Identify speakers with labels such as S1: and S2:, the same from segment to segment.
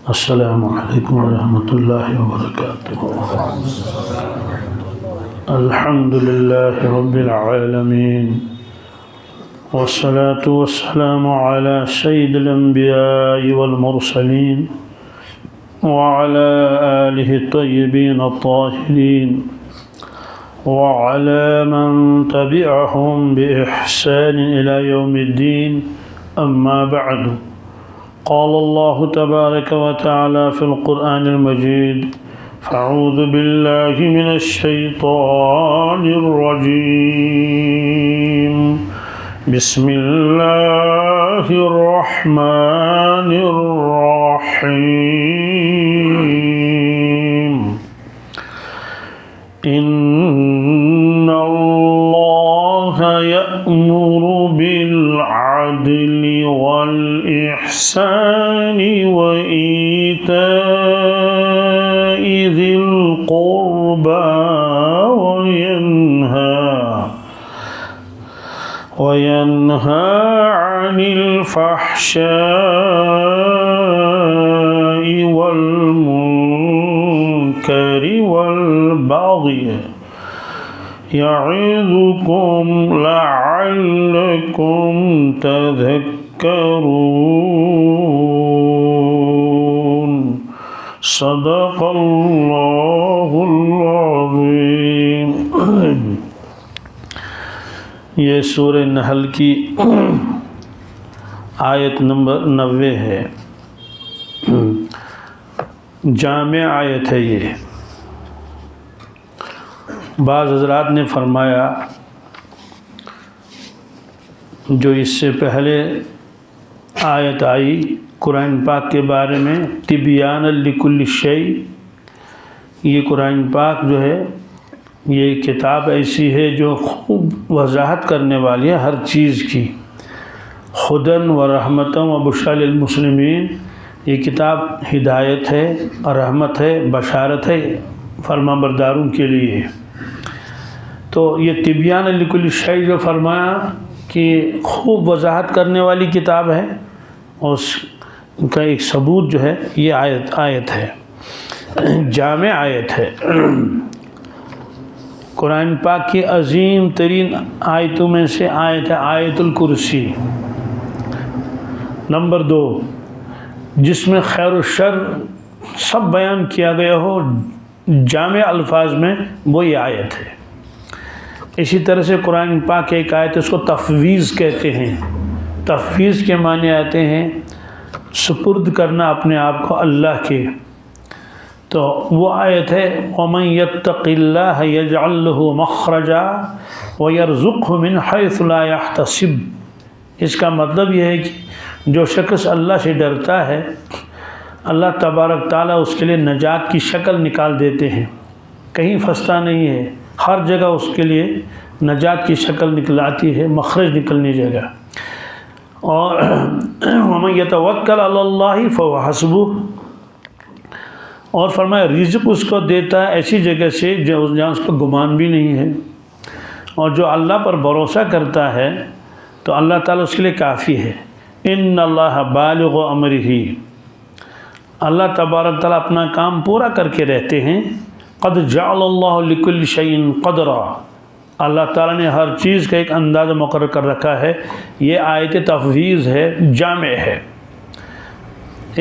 S1: السلام علیکم ورحمۃ اللہ وبرکاتہ۔ الحمد للہ رب العالمین والصلاة والسلام علی سید الانبیاء والمرسلین وعلى آلہ الطیبین الطاہرین وعلى من تبعهم بإحسان إلى يوم الدين، أما بعد، قال الله تبارك وتعالى في القرآن المجيد: فأعوذ بالله من الشيطان الرجيم، بسم الله الرحمن الرحيم، إن الله يأمر بالعدل والإحسان وإيتاء ذي القربى وينهى عن الفحشاء والمنكر والبغي يعظكم لعلكم تذكرون، صدق اللہ العظیم۔ یہ سورہ نحل کی آیت نمبر 90 ہے، جامع آیت ہے۔ یہ بعض حضرات نے فرمایا جو اس سے پہلے آیت آئی قرآن پاک کے بارے میں، تبیان لکل شیء، یہ قرآن پاک جو ہے یہ کتاب ایسی ہے جو خوب وضاحت کرنے والی ہے ہر چیز کی، ہدی و رحمت و بشری للمسلمین۔ یہ کتاب ہدایت ہے، رحمت ہے، بشارت ہے فرما برداروں کے لیے۔ تو یہ تبیان لکل شیء جو فرمایا کہ خوب وضاحت کرنے والی کتاب ہے، اور اس کا ایک ثبوت جو ہے یہ آیت ہے، جامع آیت ہے۔ قرآن پاک کی عظیم ترین آیتوں میں سے آیت ہے آیت الکرسی نمبر 2، جس میں خیر و شر سب بیان کیا گیا ہو جامع الفاظ میں، وہ یہ آیت ہے۔ اسی طرح سے قرآن پاک کی ایک آیت، اس کو تفویض کہتے ہیں۔ تفویض کے معنی آتے ہیں سپرد کرنا اپنے آپ کو اللہ کے۔ تو وہ آیت ہے وَمَن يَتَّقِ اللَّهَ يَجْعَلْ لَهُ مَخْرَجًا وَيَرْزُقْهُ مِنْ حَيْثُ لَا يَحْتَسِبُ۔ اس کا مطلب یہ ہے کہ جو شخص اللہ سے ڈرتا ہے، اللہ تبارک تعالیٰ اس کے لیے نجات کی شکل نکال دیتے ہیں، کہیں پھنستا نہیں ہے، ہر جگہ اس کے لیے نجات کی شکل نکلاتی ہے، مخرج نکلنے جگہ۔ اور وَمَن يَتَوَكَّلْ عَلَى اللَّهِ فَهُوَ حَسْبُهُ، اور فرمایا رزق اس کو دیتا ہے ایسی جگہ سے جہاں اس کو گمان بھی نہیں ہے، اور جو اللہ پر بھروسہ کرتا ہے تو اللہ تعالیٰ اس کے لیے کافی ہے۔ ان اللہ بالغ امرہ، اللہ تبارک تعالیٰ اپنا کام پورا کر کے رہتے ہیں۔ قد جعل اللہ لکل شیء قدرا، اللہ تعالیٰ نے ہر چیز کا ایک اندازہ مقرر کر رکھا ہے۔ یہ آیت تفویض ہے، جامع ہے۔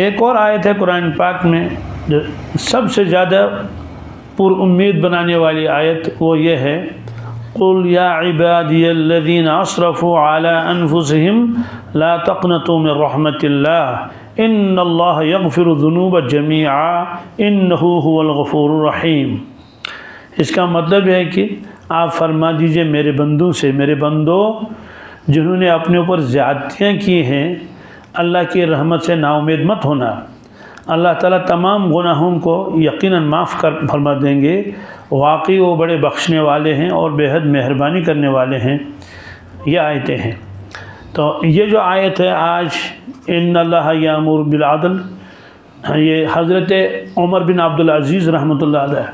S1: ایک اور آیت ہے قرآن پاک میں جو سب سے زیادہ پر امید بنانے والی آیت، وہ یہ ہے قُلْ يَا عِبَادِيَ الَّذِينَ أَسْرَفُوا عَلَىٰ أَنفُسِهِمْ لَا تَقْنَطُوا مِنْ رَحْمَةِ اللَّهِ إِنَّ اللَّهَ يَغْفِرُ الذُّنُوبَ جَمِيعًا إِنَّهُ هُوَ الْغَفُورُ الرَّحِيمُ۔ اس کا مطلب ہے کہ آپ فرما دیجئے میرے بندوں سے، میرے بندو جنہوں نے اپنے اوپر زیادتیاں کی ہیں، اللہ کی رحمت سے نا امید مت ہونا۔ اللہ تعالیٰ تمام گناہوں کو یقیناً معاف فرما دیں گے، واقعی وہ بڑے بخشنے والے ہیں اور بے حد مہربانی کرنے والے ہیں۔ یہ آیتیں ہیں۔ تو یہ جو آیت ہے آج ان اللہ یامر بالعدل، یہ حضرت عمر بن عبدالعزیز رحمۃ اللہ علیہ،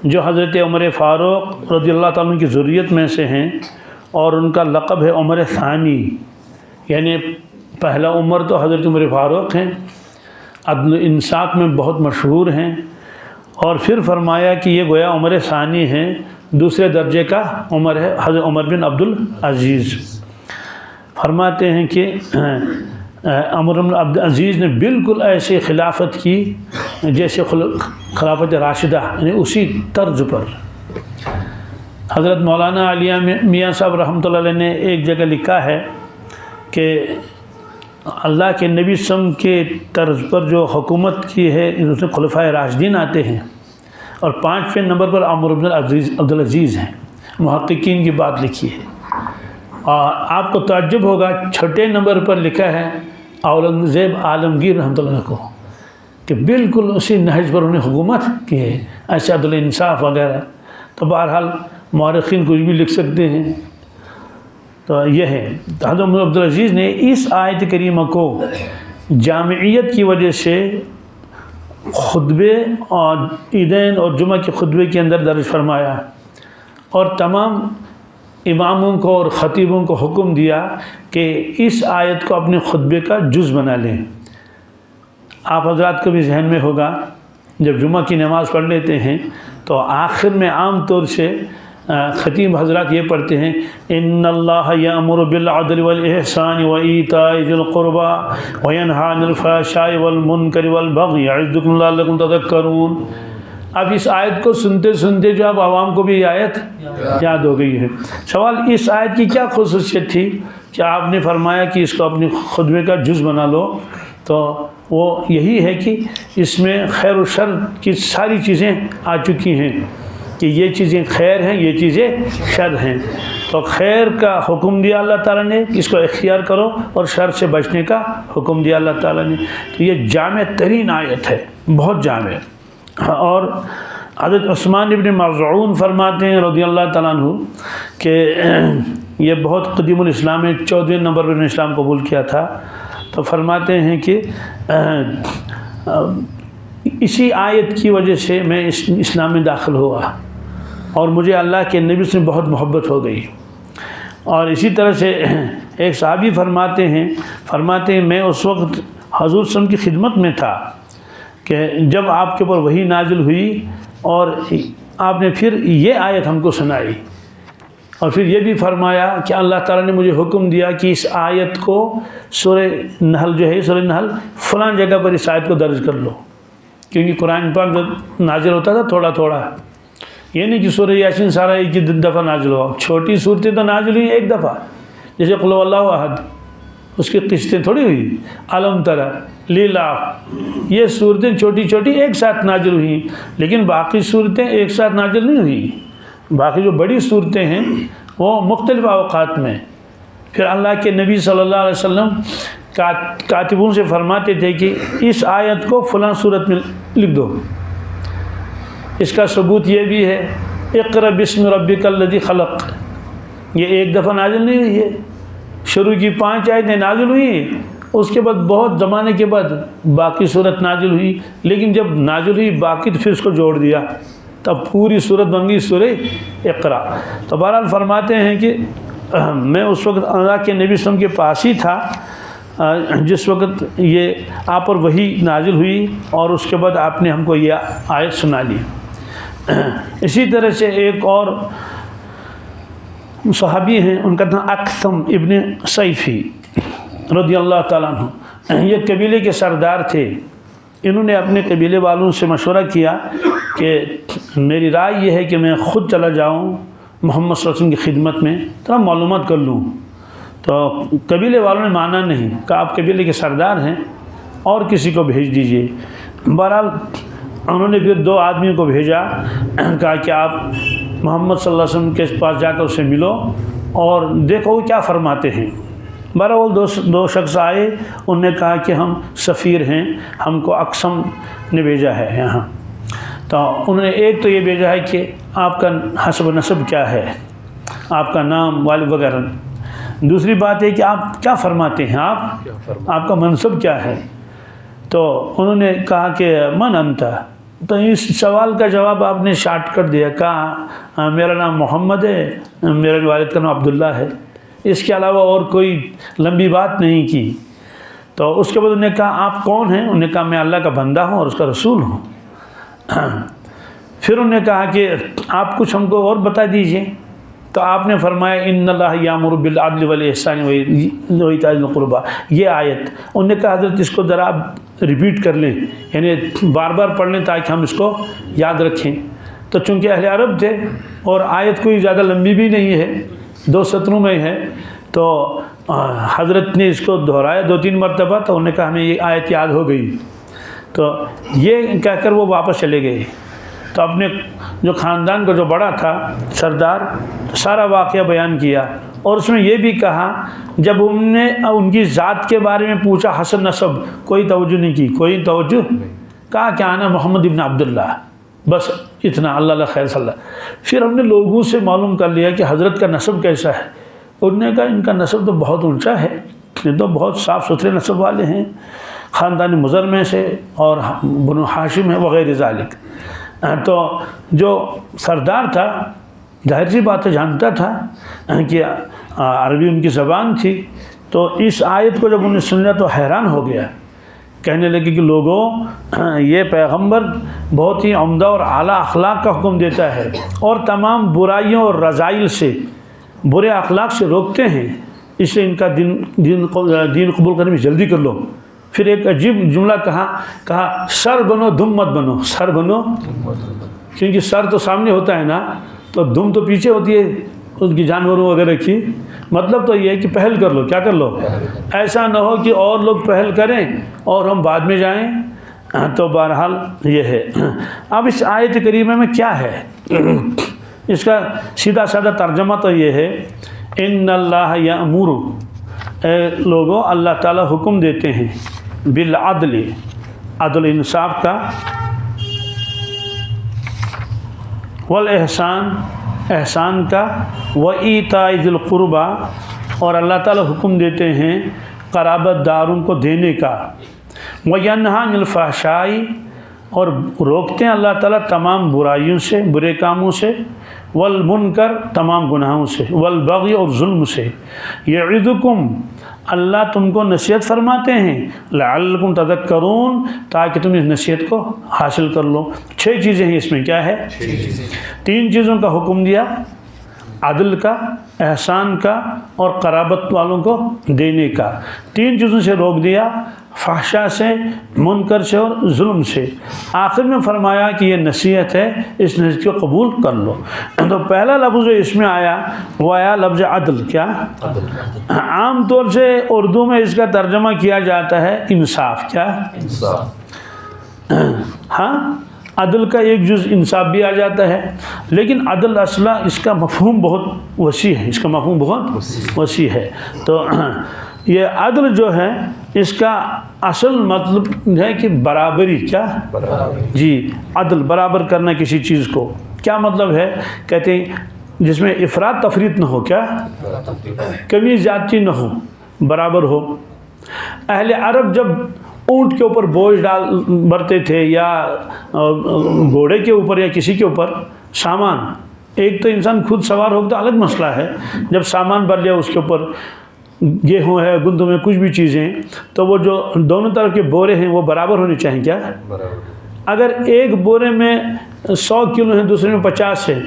S1: جو حضرت عمر فاروق رضی اللہ تعالیٰ عنہ کی ذریت میں سے ہیں، اور ان کا لقب ہے عمر ثانی، یعنی پہلا عمر تو حضرت عمر فاروق ہیں، عدل و انصاف میں بہت مشہور ہیں، اور پھر فرمایا کہ یہ گویا عمر ثانی ہیں، دوسرے درجے کا عمر ہے حضرت عمر بن عبدالعزیز۔ فرماتے ہیں کہ عمر بن عبدالعزیز نے بالکل ایسے خلافت کی جیسے خلافت راشدہ، یعنی اسی طرز پر۔ حضرت مولانا علیہ میاں صاحب رحمۃ اللہ علیہ نے ایک جگہ لکھا ہے کہ اللہ کے نبی صلی اللہ علیہ وسلم کے طرز پر جو حکومت کی ہے اس میں خلفائے راشدین آتے ہیں، اور 5ویں نمبر پر عمر بن عبدالعزیز ہیں۔ محققین کی بات لکھی ہے، اور آپ کو تعجب ہوگا چھٹے نمبر پر لکھا ہے اورنگزیب عالمگیر رحمۃ اللہ کو، کہ بالکل اسی نہج پر انہیں حکومت کی ہے، ایسے عدل انصاف وغیرہ۔ تو بہرحال مورخین کچھ بھی لکھ سکتے ہیں۔ تو یہ ہے حضرت عمر بن عبدالعزیز نے اس آیت کریمہ کو جامعیت کی وجہ سے خطبے اور عیدین اور جمعہ کے خطبے کے اندر درج فرمایا، اور تمام اماموں کو اور خطیبوں کو حکم دیا کہ اس آیت کو اپنے خطبے کا جز بنا لیں۔ آپ حضرات کو بھی ذہن میں ہوگا جب جمعہ کی نماز پڑھ لیتے ہیں تو آخر میں عام طور سے خطیب حضرات یہ پڑھتے ہیں ان اللہ یامر بالعدل والاحسان وایتاء ذی القربى وینہی عن الفحشاء والمنکر والبغی یعظکم لعلکم تذکرون۔ اب اس آیت کو سنتے سنتے جو اب عوام کو بھی آیت یاد ہو گئی ہے۔ سوال اس آیت کی کیا خصوصیت تھی کہ آپ نے فرمایا کہ اس کو اپنے خطبے کا جز بنا لو؟ تو وہ یہی ہے کہ اس میں خیر و شر کی ساری چیزیں آ چکی ہیں کہ یہ چیزیں خیر ہیں، یہ چیزیں شر ہیں۔ تو خیر کا حکم دیا اللہ تعالیٰ نے، اس کو اختیار کرو، اور شر سے بچنے کا حکم دیا اللہ تعالیٰ نے۔ تو یہ جامع ترین آیت ہے، بہت جامع۔ اور حضرت عثمان ابن مظعون فرماتے ہیں رضی اللہ تعالیٰ عنہ کہ یہ بہت قدیم الاسلام ہے، 14ویں نمبر پر اسلام قبول کیا تھا۔ تو فرماتے ہیں کہ اسی آیت کی وجہ سے میں اسلام میں داخل ہوا، اور مجھے اللہ کے نبی سے بہت محبت ہو گئی۔ اور اسی طرح سے ایک صحابی فرماتے ہیں میں اس وقت حضور صلی اللہ علیہ وسلم کی خدمت میں تھا کہ جب آپ کے اوپر وحی نازل ہوئی، اور آپ نے پھر یہ آیت ہم کو سنائی، اور پھر یہ بھی فرمایا کہ اللہ تعالیٰ نے مجھے حکم دیا کہ اس آیت کو سورہ نحل جو ہے، سورہ نحل فلاں جگہ پر اس آیت کو درج کر لو، کیونکہ قرآن پاک جب نازل ہوتا تھا تھوڑا تھوڑا، یہ نہیں کہ سورہ یاسین سارا ایک ہی دفعہ نازل ہوا۔ چھوٹی صورتیں تو نازل ہوئی ایک دفعہ، جیسے قل هو اللہ احد، اس کی قسطیں تھوڑی ہوئی، علم ترى لیلاف، یہ صورتیں چھوٹی چھوٹی ایک ساتھ نازل ہوئیں، لیکن باقی صورتیں ایک ساتھ نازل نہیں ہوئیں۔ باقی جو بڑی صورتیں ہیں وہ مختلف اوقات میں۔ پھر اللہ کے نبی صلی اللہ علیہ وسلم کاتبوں سے فرماتے تھے کہ اس آیت کو فلاں صورت میں لکھ دو۔ اس کا ثبوت یہ بھی ہے اقرأ بسم ربک الذی خلق، یہ ایک دفعہ نازل نہیں ہوئی ہے، شروع کی 5 آیتیں نازل ہوئی، اس کے بعد بہت زمانے کے بعد باقی صورت نازل ہوئی، لیکن جب نازل ہوئی باقی تو پھر اس کو جوڑ دیا، تب پوری صورت بن گئی سورہ اقرا۔ تو بہرحال فرماتے ہیں کہ میں اس وقت اللہ کے نبی صلی اللہ علیہ وسلم کے پاس ہی تھا جس وقت یہ آپ پر وحی نازل ہوئی، اور اس کے بعد آپ نے ہم کو یہ آیت سنا لی۔ اسی طرح سے ایک اور صحابی ہیں، ان کا نام اکثم ابن سیفی رضی اللہ تعالیٰ عنہ، یہ قبیلے کے سردار تھے۔ انہوں نے اپنے قبیلے والوں سے مشورہ کیا کہ میری رائے یہ ہے کہ میں خود چلا جاؤں محمد صلی اللہ علیہ وسلم کی خدمت میں، تھوڑا معلومات کر لوں۔ تو قبیلے والوں نے مانا نہیں، کہا آپ قبیلے کے سردار ہیں اور کسی کو بھیج دیجئے۔ بہرحال انہوں نے پھر 2 آدمیوں کو بھیجا، کہا کہ آپ محمد صلی اللہ علیہ وسلم کے پاس جا کر اسے ملو اور دیکھو وہ کیا فرماتے ہیں۔ بہرحال 2 شخص آئے، انہوں نے کہا کہ ہم سفیر ہیں، ہم کو اقسم نے بھیجا ہے یہاں۔ تو انہوں نے ایک تو یہ بھیجا ہے کہ آپ کا حسب نسب کیا ہے، آپ کا نام والد وغیرہ۔ دوسری بات ہے کہ آپ کیا فرماتے ہیں، آپ کا منصب کیا ہے۔ تو انہوں نے کہا کہ من انت، تو اس سوال کا جواب آپ نے شارٹ کٹ دیا، کہا میرا نام محمد ہے، میرے والد کا نام عبداللہ ہے، اس کے علاوہ اور کوئی لمبی بات نہیں کی۔ تو اس کے بعد انہوں نے کہا آپ کون ہیں؟ انہوں نے کہا میں اللہ کا بندہ ہوں اور اس کا رسول ہوں۔ پھر انہوں نے کہا کہ آپ کچھ ہم کو اور بتا دیجئے، تو آپ نے فرمایا ان اللہ یامر بالعدل والاحسان وایتاء ذی القربی، یہ آیت۔ انہوں نے کہا حضرت اس کو ذرا آپ ریپیٹ کر لیں، یعنی بار بار پڑھ لیں تاکہ ہم اس کو یاد رکھیں۔ تو چونکہ اہل عرب تھے اور آیت کوئی زیادہ لمبی بھی نہیں ہے، 2 سطروں میں ہے، تو حضرت نے اس کو دہرایا 2-3 مرتبہ، تو انہوں نے کہا ہمیں یہ آیت یاد ہو گئی۔ تو یہ کہہ کر وہ واپس چلے گئے۔ تو اپنے جو خاندان کا جو بڑا تھا سردار، سارا واقعہ بیان کیا، اور اس میں یہ بھی کہا جب انہوں نے ان کی ذات کے بارے میں پوچھا حسن نسب، کوئی توجہ نہیں کی، کوئی توجہ، کہا کہ آنا محمد ابن عبداللہ، بس اتنا، اللہ خیر صلی اللہ۔ پھر ہم نے لوگوں سے معلوم کر لیا کہ حضرت کا نسب کیسا ہے۔ انہوں نے کہا ان کا نسب تو بہت اونچا ہے، یہ تو بہت صاف ستھرے نسب والے ہیں، خاندان مضر میں سے اور بنو ہاشم ہے وغیرہ ذالک۔ تو جو سردار تھا ظاہر سی بات ہے جانتا تھا کہ عربی ان کی زبان تھی، تو اس آیت کو جب انہوں نے سنا تو حیران ہو گیا، کہنے لگے کہ لوگوں یہ پیغمبر بہت ہی عمدہ اور اعلیٰ اخلاق کا حکم دیتا ہے اور تمام برائیوں اور رذائل سے، برے اخلاق سے روکتے ہیں، اس لیے ان کا دین قبول کرنے میں جلدی کر لو۔ پھر ایک عجیب جملہ کہا سر بنو دم مت بنو، سر بنو، کیونکہ سر تو سامنے ہوتا ہے نا، تو دم تو پیچھے ہوتی ہے ان کی جانوروں وغیرہ کی۔ مطلب تو یہ ہے کہ پہل کر لو، کیا کر لو، ایسا نہ ہو کہ اور لوگ پہل کریں اور ہم بعد میں جائیں۔ تو بہرحال یہ ہے۔ اب اس آیت کریمہ میں کیا ہے، اس کا سیدھا سادہ ترجمہ تو یہ ہے، ان اللہ یامر، اے لوگوں اللہ تعالیٰ حکم دیتے ہیں، بالعدل، عدل انصاف کا، والاحسان، احسان کا، وایتاء ذی القربی، اور اللہ تعالیٰ حکم دیتے ہیں قرابت داروں کو دینے کا، وینہی عن الفحشاء، اور روکتے ہیں اللہ تعالیٰ تمام برائیوں سے، برے کاموں سے، والمنکر، تمام گناہوں سے، والبغی، اور ظلم سے، یعظکم، اللہ تم کو نصیحت فرماتے ہیں، لعلکم تذکرون، تاکہ تم اس نصیحت کو حاصل کر لو۔ 6 چیزیں ہیں اس میں، کیا ہے؟ 3 چیزوں کا حکم دیا، عدل کا، احسان کا، اور قرابت والوں کو دینے کا۔ 3 چیزوں سے روک دیا، فحشاء سے، منکر سے، اور ظلم سے۔ آخر میں فرمایا کہ یہ نصیحت ہے، اس نصیحت کو قبول کر لو۔ تو پہلا لفظ جو اس میں آیا وہ آیا لفظ عدل۔ کیا؟ عام طور سے اردو میں اس کا ترجمہ کیا جاتا ہے انصاف۔ کیا؟ انصاف۔ ہاں، عدل کا ایک جز انصاف بھی آ جاتا ہے، لیکن عدل اصلہ اس کا مفہوم بہت وسیع ہے، اس کا مفہوم بہت وسیع ہے۔ تو یہ عدل جو ہے اس کا اصل مطلب ہے کہ برابری۔ کیا؟ جی، عدل، برابر کرنا کسی چیز کو۔ کیا مطلب ہے؟ کہتے ہیں جس میں افراط تفریط نہ ہو، کیا؟ کمی زیادتی نہ ہو، برابر ہو۔ اہل عرب جب اونٹ کے اوپر بوجھ بھرتے تھے یا گھوڑے کے اوپر یا کسی کے اوپر سامان، ایک تو انسان خود سوار ہو تو الگ مسئلہ ہے، جب سامان بھر لیا اس کے اوپر، گیہوں ہے، گندم ہے، کچھ بھی چیزیں، تو وہ جو دونوں طرف کے بورے ہیں وہ برابر ہونے چاہیے۔ کیا؟ اگر ایک بورے میں 100 کلو ہے، دوسرے میں 50 ہے،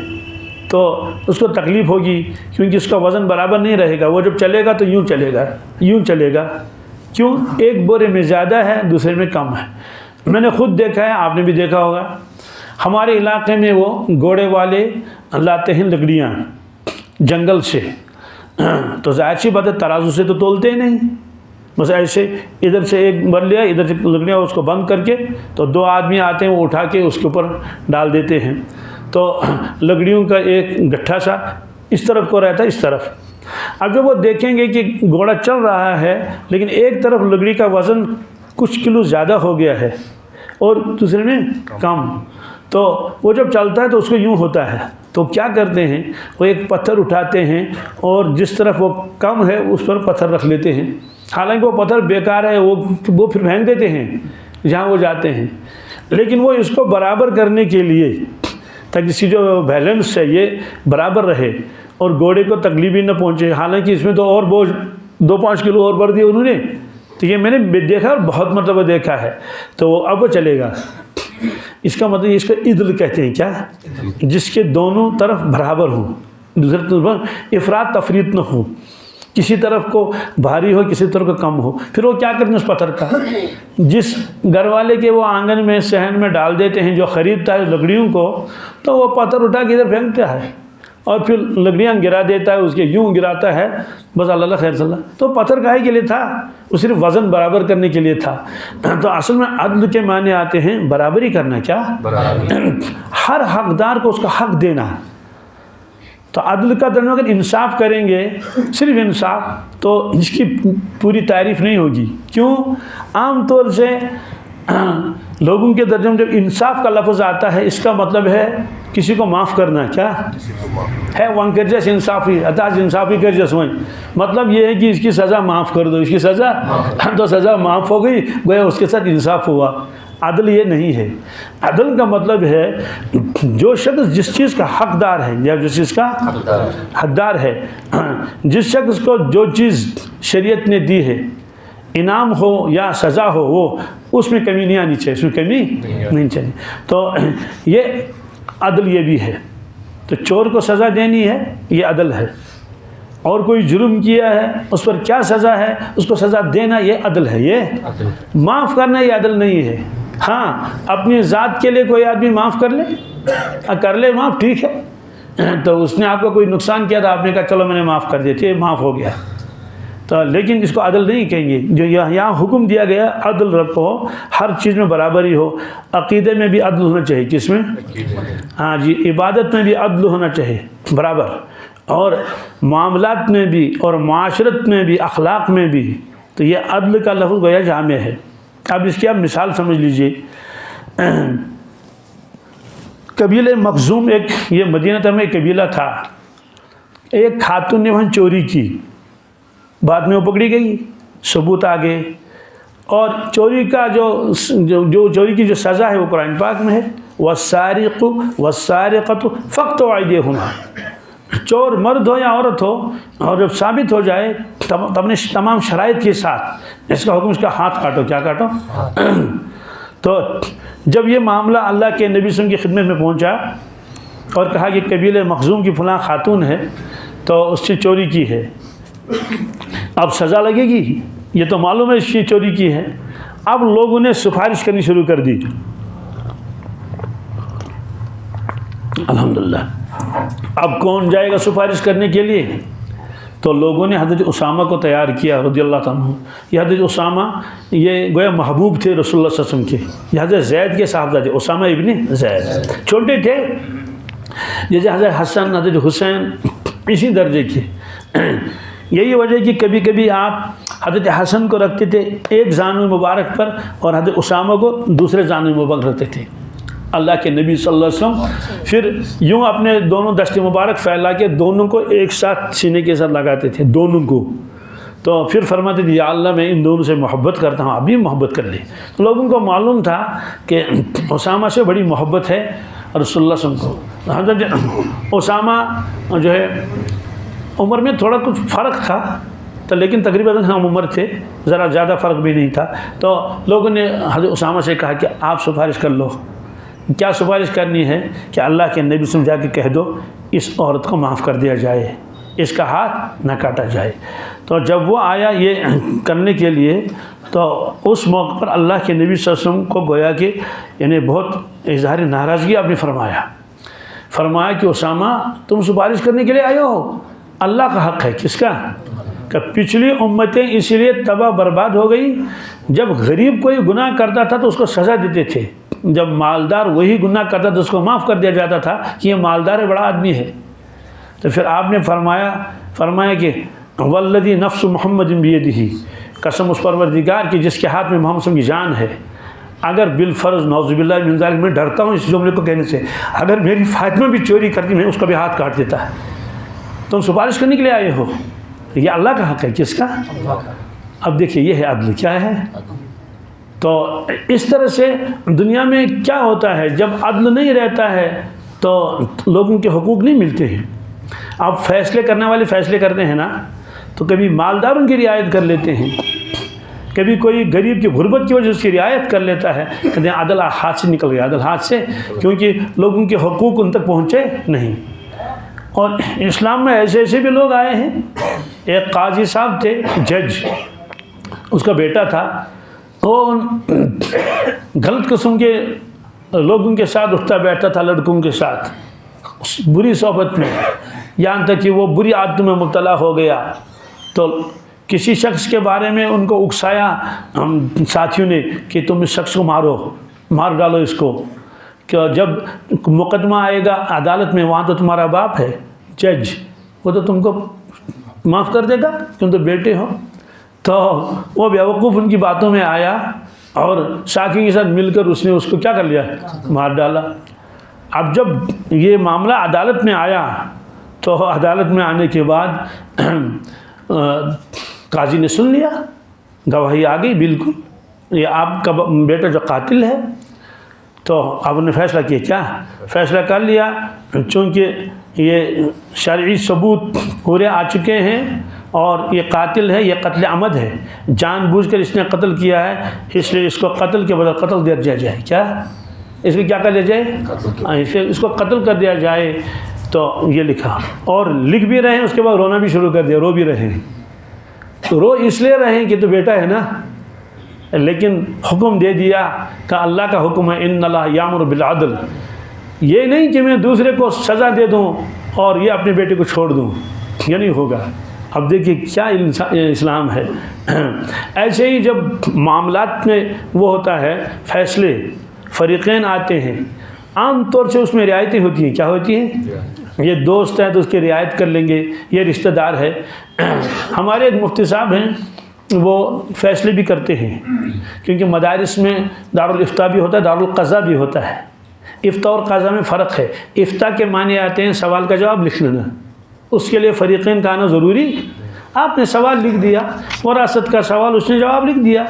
S1: تو اس کو تکلیف ہوگی، کیونکہ اس کا وزن برابر نہیں رہے گا۔ وہ جب چلے گا تو یوں چلے گا، یوں چلے گا۔ کیوں؟ ایک بورے میں زیادہ ہے، دوسرے میں کم ہے۔ میں نے خود دیکھا ہے، آپ نے بھی دیکھا ہوگا، ہمارے علاقے میں وہ گھوڑے والے لاتے ہیں لکڑیاں جنگل سے، تو ظاہر سی بات ہے ترازو سے تو تولتے ہی نہیں، بس ایسے ادھر سے ایک بھر لیا، ادھر سے لکڑیاں اس کو بند کر کے، تو 2 آدمی آتے ہیں، وہ اٹھا کے اس کے اوپر ڈال دیتے ہیں۔ تو لکڑیوں کا ایک گٹھا سا اس طرف کو رہتا ہے، اس طرف۔ اب جب وہ دیکھیں گے کہ گھوڑا چل رہا ہے لیکن ایک طرف لکڑی کا وزن کچھ کلو زیادہ ہو گیا ہے اور دوسرے میں کم، تو وہ جب چلتا ہے تو اس کو یوں ہوتا ہے، تو کیا کرتے ہیں، وہ ایک پتھر اٹھاتے ہیں اور جس طرف وہ کم ہے اس پر پتھر رکھ لیتے ہیں، حالانکہ وہ پتھر بیکار ہے، وہ پھر پھینک دیتے ہیں جہاں وہ جاتے ہیں، لیکن وہ اس کو برابر کرنے کے لیے، تاکہ اس کی جو بیلنس ہے یہ برابر رہے اور گھوڑے کو تکلیف بھی نہ پہنچے، حالانکہ اس میں تو اور بوجھ 2-5 کلو اور بڑھ دیے انہوں نے، تو یہ میں نے دیکھا اور بہت مرتبہ دیکھا ہے، تو اب وہ چلے گا۔ اس کا مطلب اس کو عدل کہتے ہیں، کیا؟ جس کے دونوں طرف برابر ہوں، دوسرے طرف افراط تفریط نہ ہو، کسی طرف کو بھاری ہو کسی طرف کو کم ہو۔ پھر وہ کیا کرتے ہیں اس پتھر کا؟ جس گھر والے کے وہ آنگن میں صحن میں ڈال دیتے ہیں جو خریدتا ہے لکڑیوں کو، تو وہ پتھر اٹھا کے ادھر پھینکتا ہے اور پھر لکڑیاں گرا دیتا ہے، اس کے یوں گراتا ہے، بس اللہ خیر صلی اللہ۔ تو پتھر کاہے کے لیے تھا؟ وہ صرف وزن برابر کرنے کے لیے تھا۔ تو اصل میں عدل کے معنی آتے ہیں برابری کرنا، کیا؟ ہر حقدار کو اس کا حق دینا۔ تو عدل کا درجہ اگر انصاف کریں گے، صرف انصاف، تو اس کی پوری تعریف نہیں ہوگی۔ کیوں؟ عام طور سے لوگوں کے درجے میں جب انصاف کا لفظ آتا ہے، اس کا مطلب ہے کسی کو معاف کرنا، کیا ہے؟ وان کرجس انصافی اتاج انصافی کرجس وہیں، مطلب یہ ہے کہ اس کی سزا معاف کر دو، اس کی سزا تو سزا معاف ہو گئی، گویا اس کے ساتھ انصاف ہوا۔ عدل یہ نہیں ہے۔ عدل کا مطلب ہے جو شخص جس چیز کا حقدار ہے یا جس چیز کا حقدار ہے، جس شخص کو جو چیز شریعت نے دی ہے، انعام ہو یا سزا ہو، وہ اس میں کمی نہیں آنی چاہیے، اس میں کمی نہیں چاہیے۔ تو یہ عدل یہ بھی ہے۔ تو چور کو سزا دینی ہے، یہ عدل ہے۔ اور کوئی جرم کیا ہے، اس پر کیا سزا ہے، اس کو سزا دینا، یہ عدل ہے۔ یہ معاف کرنا یہ عدل نہیں ہے۔ ہاں، اپنی ذات کے لیے کوئی آدمی معاف کر لے معاف، ٹھیک ہے، تو اس نے آپ کو کوئی نقصان کیا تھا، آپ نے کہا چلو میں نے معاف کر دیا، ٹھیک ہے، معاف ہو گیا، تو لیکن اس کو عدل نہیں کہیں گے۔ جو یہاں حکم دیا گیا عدل رکھو، ہر چیز میں برابری ہو۔ عقیدے میں بھی عدل ہونا چاہیے، کس میں؟ ہاں جی، عبادت میں بھی عدل ہونا چاہیے برابر، اور معاملات میں بھی، اور معاشرت میں بھی، اخلاق میں بھی۔ تو یہ عدل کا لفظ گویا جامع ہے۔ اب اس کی آپ مثال سمجھ لیجئے۔ قبیلہ مخزوم، ایک یہ مدینہ طیبہ میں ایک قبیلہ تھا۔ ایک خاتون نے وہاں چوری کی، بعد میں وہ پکڑی گئی، ثبوت آ گئے، اور چوری کا جو چوری کی جو سزا ہے وہ قرآن پاک میں ہے، وَالسَّارِقُ وَالسَّارِقَةُ فَاقْطَعُوا أَيْدِيَهُمَا۔ چور مرد ہو یا عورت ہو، اور جب ثابت ہو جائے اپنے تمام شرائط کے ساتھ، اس کا حکم اس کا ہاتھ کاٹو، کیا کاٹو؟ تو جب یہ معاملہ اللہ کے نبی صلی اللہ علیہ وسلم کی خدمت میں پہنچا اور کہا کہ قبیلہ مخزوم کی فلاں خاتون ہے، تو اس سے چوری کی ہے، اب سزا لگے گی، یہ تو معلوم ہے اس کی چوری کی ہے۔ اب لوگوں نے سفارش کرنی شروع کر دی، الحمدللہ۔ اب کون جائے گا سفارش کرنے کے لیے؟ تو لوگوں نے حضرت اسامہ کو تیار کیا رضی اللہ تعالیٰ عنہ۔ یہ حضرت اسامہ یہ گویا محبوب تھے رسول اللہ صلی اللہ علیہ وسلم کے، یہ حضرت زید کے صاحبزادے اسامہ ابن زید، چھوٹے تھے، جیسے حضرت حسن، حضرت حسین اسی درجے کے۔ یہی وجہ کہ کبھی کبھی آپ حضرت حسن کو رکھتے تھے ایک زانو مبارک پر، اور حضرت اسامہ کو دوسرے زانو مبارک رکھتے تھے۔ اللہ کے نبی صلی اللہ علیہ وسلم پھر یوں اپنے دونوں دست مبارک پھیلا کے دونوں کو ایک ساتھ سینے کے ساتھ لگاتے تھے، دونوں کو۔ تو پھر فرماتے تھے یا اللہ میں ان دونوں سے محبت کرتا ہوں، آپ بھی محبت کر لیں۔ تو لوگوں کو معلوم تھا کہ اسامہ سے بڑی محبت ہے رسول اللہ صلی اللہ علیہ وسلم کو۔ حضرت اسامہ جو ہے عمر میں تھوڑا کچھ فرق تھا، تو لیکن تقریباً ہم عمر تھے، ذرا زیادہ فرق بھی نہیں تھا۔ تو لوگوں نے حضرت اسامہ سے کہا کہ آپ سفارش کر لو۔ کیا سفارش کرنی ہے؟ کہ اللہ کے نبی سے جا کے کہہ دو اس عورت کو معاف کر دیا جائے، اس کا ہاتھ نہ کاٹا جائے۔ تو جب وہ آیا یہ کرنے کے لیے، تو اس موقع پر اللہ کے نبی صلی اللہ علیہ وسلم کو گویا کہ یعنی بہت اظہار ناراضگی آپ نے فرمایا کہ اسامہ تم سفارش کرنے کے لیے آئے ہو، اللہ کا حق ہے، کس کا؟ کہ پچھلی امتیں اس لیے تباہ برباد ہو گئی، جب غریب کوئی گناہ کرتا تھا تو اس کو سزا دیتے تھے، جب مالدار وہی گناہ کرتا تھا اس کو معاف کر دیا جاتا تھا کہ یہ مالدار ہے، بڑا آدمی ہے۔ تو پھر آپ نے فرمایا کہ والذی نفس محمد بیدہ، قسم اس پروردگار کی جس کے ہاتھ میں محمد صلی اللہ علیہ وسلم کی جان ہے، اگر بالفرض نعوذ باللہ من ذلک، میں ڈرتا ہوں اس جملے کو کہنے سے، اگر میری فاطمہ بھی چوری کرتی میں اس کا بھی ہاتھ کاٹ دیتا ہے۔ تم سفارش کرنے کے لیے آئے ہو، یہ اللہ کا حق ہے، کس کا؟ اب دیکھیے یہ ہے عدل، کیا ہے؟ تو اس طرح سے دنیا میں کیا ہوتا ہے، جب عدل نہیں رہتا ہے تو لوگوں کے حقوق نہیں ملتے ہیں۔ اب فیصلے کرنے والے فیصلے کرتے ہیں نا، تو کبھی مالداروں کی رعایت کر لیتے ہیں، کبھی کوئی غریب کی غربت کی وجہ سے اس کی رعایت کر لیتا ہے، کہتے ہیں عدل ہاتھ سے نکل گیا، عدل ہاتھ سے، کیونکہ لوگوں کے حقوق ان تک پہنچے نہیں۔ اور اسلام میں ایسے ایسے بھی لوگ آئے ہیں، ایک قاضی صاحب تھے، جج، اس کا بیٹا تھا، وہ غلط قسم کے لوگوں کے ساتھ اٹھتا بیٹھتا تھا، لڑکوں کے ساتھ بری صحبت میں، یہاں تک کہ وہ بری عادتوں میں مبتلا ہو گیا۔ تو کسی شخص کے بارے میں ان کو اکسایا ساتھیوں نے کہ تم اس شخص کو مارو، مار ڈالو اس کو، کہ جب مقدمہ آئے گا عدالت میں، وہاں تو تمہارا باپ ہے جج، وہ تو تم کو معاف کر دے گا، تم تو بیٹے ہو۔ تو وہ بیوقوف ان کی باتوں میں آیا اور ساکھی کے ساتھ مل کر اس نے اس کو کیا کر لیا، مار ڈالا۔ اب جب یہ معاملہ عدالت میں آیا تو عدالت میں آنے کے بعد قاضی نے سن لیا، گواہی آ گئی، بالکل یہ آپ کا بیٹا جو قاتل ہے۔ تو اب انہوں نے فیصلہ کیا، کیا فیصلہ کر لیا، چونکہ یہ شرعی ثبوت پورے آ چکے ہیں اور یہ قاتل ہے، یہ قتل عمد ہے، جان بوجھ کر اس نے قتل کیا ہے، اس لیے اس کو قتل کے بدلے قتل دیا جائے۔ کیا اس کو کیا کر دیا جائے، اس کو قتل کر دیا جائے۔ تو یہ لکھا، اور لکھ بھی رہے ہیں، اس کے بعد رونا بھی شروع کر دیا، رو بھی رہے ہیں۔ تو رو اس لیے رہے ہیں کہ تو بیٹا ہے نا، لیکن حکم دے دیا کہ اللہ کا حکم ہے ان اللہ یامر بالعدل، یہ نہیں کہ میں دوسرے کو سزا دے دوں اور یہ اپنے بیٹے کو چھوڑ دوں، یہ نہیں ہوگا۔ اب دیکھیے کیا اسلام ہے۔ ایسے ہی جب معاملات میں وہ ہوتا ہے، فیصلے فریقین آتے ہیں، عام طور سے اس میں رعایتیں ہوتی ہیں۔ کیا ہوتی ہیں؟ یہ دوست ہے تو اس کی رعایت کر لیں گے، یہ رشتہ دار ہے۔ ہمارے ایک مفتی صاحب ہیں، وہ فیصلے بھی کرتے ہیں، کیونکہ مدارس میں دارالافتاء بھی ہوتا ہے، دارالقضاء بھی ہوتا ہے۔ افتاء اور قضاء میں فرق ہے۔ افتاء کے معنی آتے ہیں سوال کا جواب لکھ لینا، اس کے لیے فریقین کا آنا ضروری، آپ نے سوال لکھ دیا، وراثت کا سوال اس نے جواب لکھ دیا،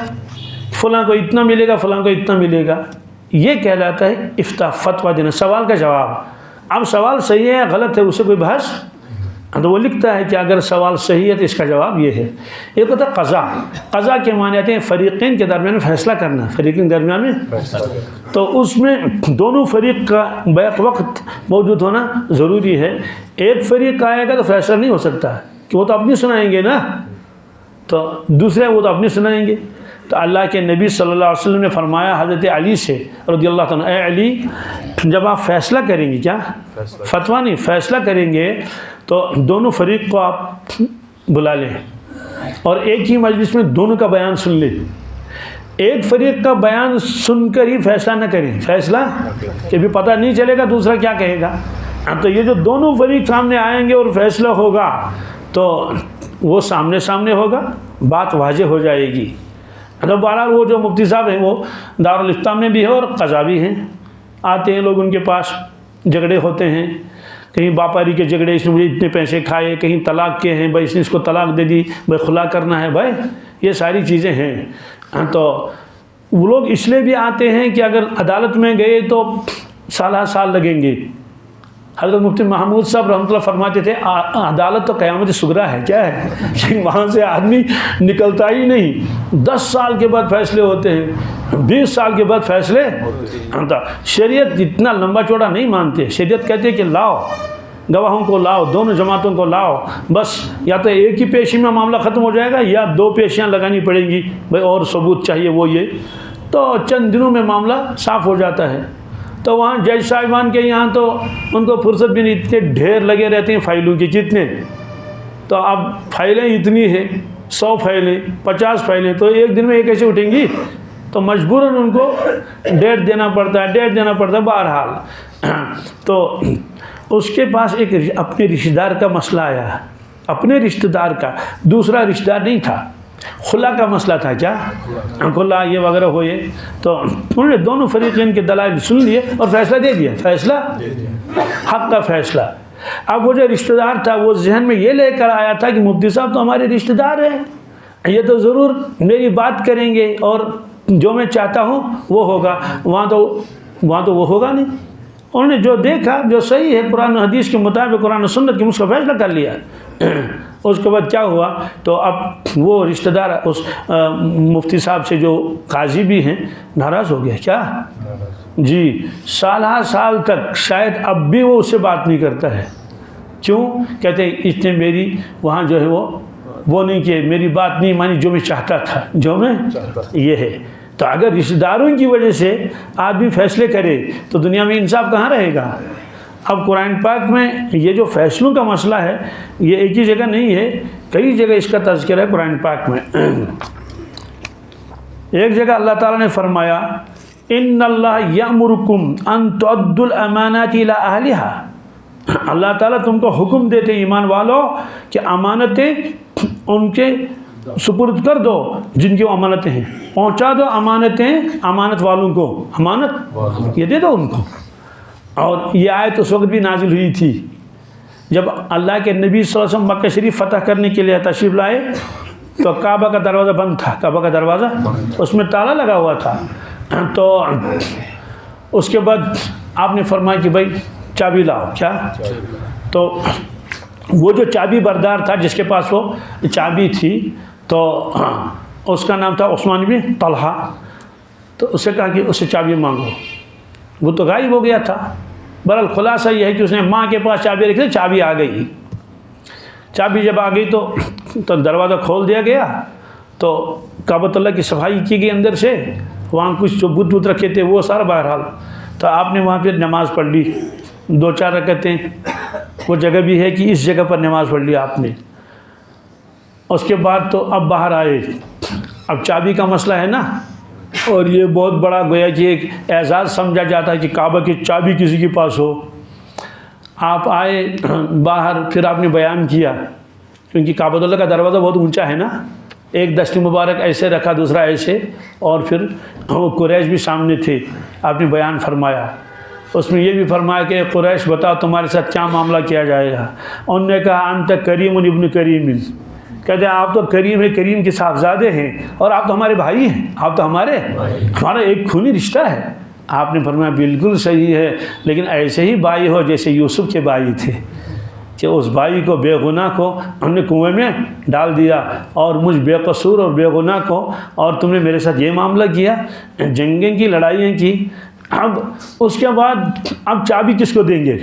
S1: فلاں کو اتنا ملے گا، فلاں کو اتنا ملے گا، یہ کہلاتا ہے افتاء، فتویٰ دینا، سوال کا جواب۔ اب سوال صحیح ہے یا غلط ہے، اسے کوئی بحث، تو وہ لکھتا ہے کہ اگر سوال صحیح ہے تو اس کا جواب یہ ہے۔ ایک ہوتا ہے قضاء، قضاء کے معنی آتے ہیں فریقین کے درمیان میں فیصلہ کرنا، فریقین کے درمیان میں، تو اس میں دونوں فریق کا بیک وقت موجود ہونا ضروری ہے۔ ایک فریق آئے گا تو فیصلہ نہیں ہو سکتا، کہ وہ تو اپنی سنائیں گے نا، تو دوسرے وہ تو اپنی سنائیں گے۔ تو اللہ کے نبی صلی اللہ علیہ وسلم نے فرمایا حضرت علی سے رضی اللہ تعالیٰ، اے علی، جب آپ فیصلہ کریں گے، کیا فتویٰ نہیں، فیصلہ کریں گے، تو دونوں فریق کو آپ بلا لیں اور ایک ہی مجلس میں دونوں کا بیان سن لیں۔ ایک فریق کا بیان سن کر ہی فیصلہ نہ کریں، فیصلہ کہ بھی پتہ نہیں چلے گا دوسرا کیا کہے گا۔ تو یہ جو دونوں فریق سامنے آئیں گے اور فیصلہ ہوگا تو وہ سامنے سامنے ہوگا، بات واضح ہو جائے گی۔ تو بہرحال وہ جو مفتی صاحب ہیں وہ دارالافتاء میں بھی ہے اور قضا بھی ہیں، آتے ہیں لوگ ان کے پاس، جھگڑے ہوتے ہیں، کہیں باپاری کے جھگڑے، اس نے مجھے اتنے پیسے کھائے، کہیں طلاق کے ہیں، بھائی اس نے اس کو طلاق دے دی، بھائی خلا کرنا ہے، بھائی یہ ساری چیزیں ہیں۔ تو وہ لوگ اس لیے بھی آتے ہیں کہ اگر عدالت میں گئے تو سالہ سال لگیں گے۔ حضرت مفتی محمود صاحب رحمۃ اللہ فرماتے تھے عدالت تو قیامت صغریٰ ہے، کیا ہے کہ وہاں سے آدمی نکلتا ہی نہیں، 10 سال کے بعد فیصلے ہوتے ہیں، 20 سال کے بعد فیصلے ہوتا۔ شریعت اتنا لمبا چوڑا نہیں مانتے، شریعت کہتے ہیں کہ لاؤ گواہوں کو، لاؤ دونوں جماعتوں کو لاؤ، بس یا تو ایک ہی پیشی میں معاملہ ختم ہو جائے گا یا 2 پیشیاں لگانی پڑیں گی، بھائی اور ثبوت چاہیے، وہ یہ، تو چند دنوں میں معاملہ صاف ہو جاتا ہے۔ تو وہاں جج صاحبان کے یہاں تو ان کو فرصت بھی نہیں، اتنے ڈھیر لگے رہتے ہیں فائلوں کے، کتنے، تو اب فائلیں اتنی ہیں، 100 فائلیں، 50 فائلیں، تو ایک دن میں یہ کیسے اٹھیں گی؟ تو مجبوراً ان کو ڈیٹ دینا پڑتا ہے، بہرحال۔ تو اس کے پاس ایک اپنے رشتہ دار کا مسئلہ آیا، اپنے رشتہ دار کا، دوسرا رشتہ دار نہیں تھا، خلا کا مسئلہ تھا، کیا خلا یہ وغیرہ ہوئے۔ تو انہوں نے دونوں فریقین کے دلائل سن لیے اور فیصلہ دے دیا، فیصلہ حق کا فیصلہ۔ اب وہ جو رشتہ دار تھا وہ ذہن میں یہ لے کر آیا تھا کہ مفتی صاحب تو ہمارے رشتہ دار ہیں، یہ تو ضرور میری بات کریں گے اور جو میں چاہتا ہوں وہ ہوگا، وہاں تو وہ ہوگا نہیں۔ انہوں نے جو دیکھا، جو صحیح ہے قرآن و حدیث کے مطابق، قرآن و سنت کے، اس کا فیصلہ کر لیا۔ اس کے بعد کیا ہوا تو اب وہ رشتہ دار اس مفتی صاحب سے جو قاضی بھی ہیں ناراض ہو گیا. کیا جی سالہ سال تک شاید اب بھی وہ اس سے بات نہیں کرتا ہے. کیوں؟ کہتے ہیں اس نے میری وہاں جو ہے وہ نہیں کہ میری بات نہیں مانی جو میں چاہتا تھا، جو میں یہ ہے. تو اگر رشتہ داروں کی وجہ سے آدمی فیصلے کرے تو دنیا میں انصاف کہاں رہے گا؟ اب قرآن پاک میں یہ جو فیصلوں کا مسئلہ ہے یہ ایک ہی جگہ نہیں ہے، کئی جگہ اس کا تذکرہ ہے قرآن پاک میں. ایک جگہ اللہ تعالیٰ نے فرمایا ان اللہ یامرکم ان تؤدوا الامانات الی اہلها. اللہ تعالیٰ تم کو حکم دیتے ایمان والو کہ امانتیں ان کے سپرد کر دو جن کی وہ امانتیں ہیں، پہنچا دو امانتیں امانت والوں کو، امانت یہ دے دو ان کو. اور یہ آیت اس وقت بھی نازل ہوئی تھی جب اللہ کے نبی صلی اللہ علیہ وسلم مکہ شریف فتح کرنے کے لیے تشریف لائے تو کعبہ کا دروازہ بند تھا، کعبہ کا دروازہ اس میں تالا لگا ہوا تھا. تو اس کے بعد آپ نے فرمایا کہ بھائی چابی لاؤ. کیا؟ تو وہ جو چابی بردار تھا جس کے پاس وہ چابی تھی تو اس کا نام تھا عثمان بن طلحہ. تو اس سے کہا کہ اس سے چابی مانگو. وہ تو غائب ہو گیا تھا. بہرحال خلاصہ یہ ہے کہ اس نے ماں کے پاس چابی رکھی، چابی آ گئی. چابی جب آ گئی تو دروازہ کھول دیا گیا تو کعبۃ اللہ کی صفائی کی گئی اندر سے. وہاں کچھ جو بت بت رکھے تھے وہ سارا بہرحال. تو آپ نے وہاں پہ نماز پڑھ لی 2-4 رکعتیں. وہ جگہ بھی ہے کہ اس جگہ پر نماز پڑھ لی آپ نے. اس کے بعد تو اب باہر آئے. اب چابی کا مسئلہ ہے نا، اور یہ بہت بڑا گویا کہ ایک اعزاز سمجھا جاتا ہے کہ کعبہ کی چابی کسی کے پاس ہو. آپ آئے باہر، پھر آپ نے بیان کیا کیونکہ کعبۃ اللہ کا دروازہ بہت اونچا ہے نا. ایک دست مبارک ایسے رکھا، دوسرا ایسے، اور پھر وہ قریش بھی سامنے تھے. آپ نے بیان فرمایا. اس میں یہ بھی فرمایا کہ قریش بتاؤ تمہارے ساتھ کیا معاملہ کیا جائے گا. انہوں نے کہا انت کریم ابن کریم. کہتے ہیں آپ تو کریم ہے، کریم کے صاحبزادے ہیں، اور آپ تو ہمارے بھائی ہیں، آپ تو ہمارا ایک خونی رشتہ ہے. آپ نے فرمایا بالکل صحیح ہے، لیکن ایسے ہی بھائی ہو جیسے یوسف کے بھائی تھے کہ اس بھائی کو بے گناہ کو ہم نے کنویں میں ڈال دیا، اور مجھ بے قصور اور بے گناہ کو، اور تم نے میرے ساتھ یہ معاملہ کیا، جنگیں کی، لڑائیاں کی. اب اس کے بعد اب چابی کس کو دیں گے؟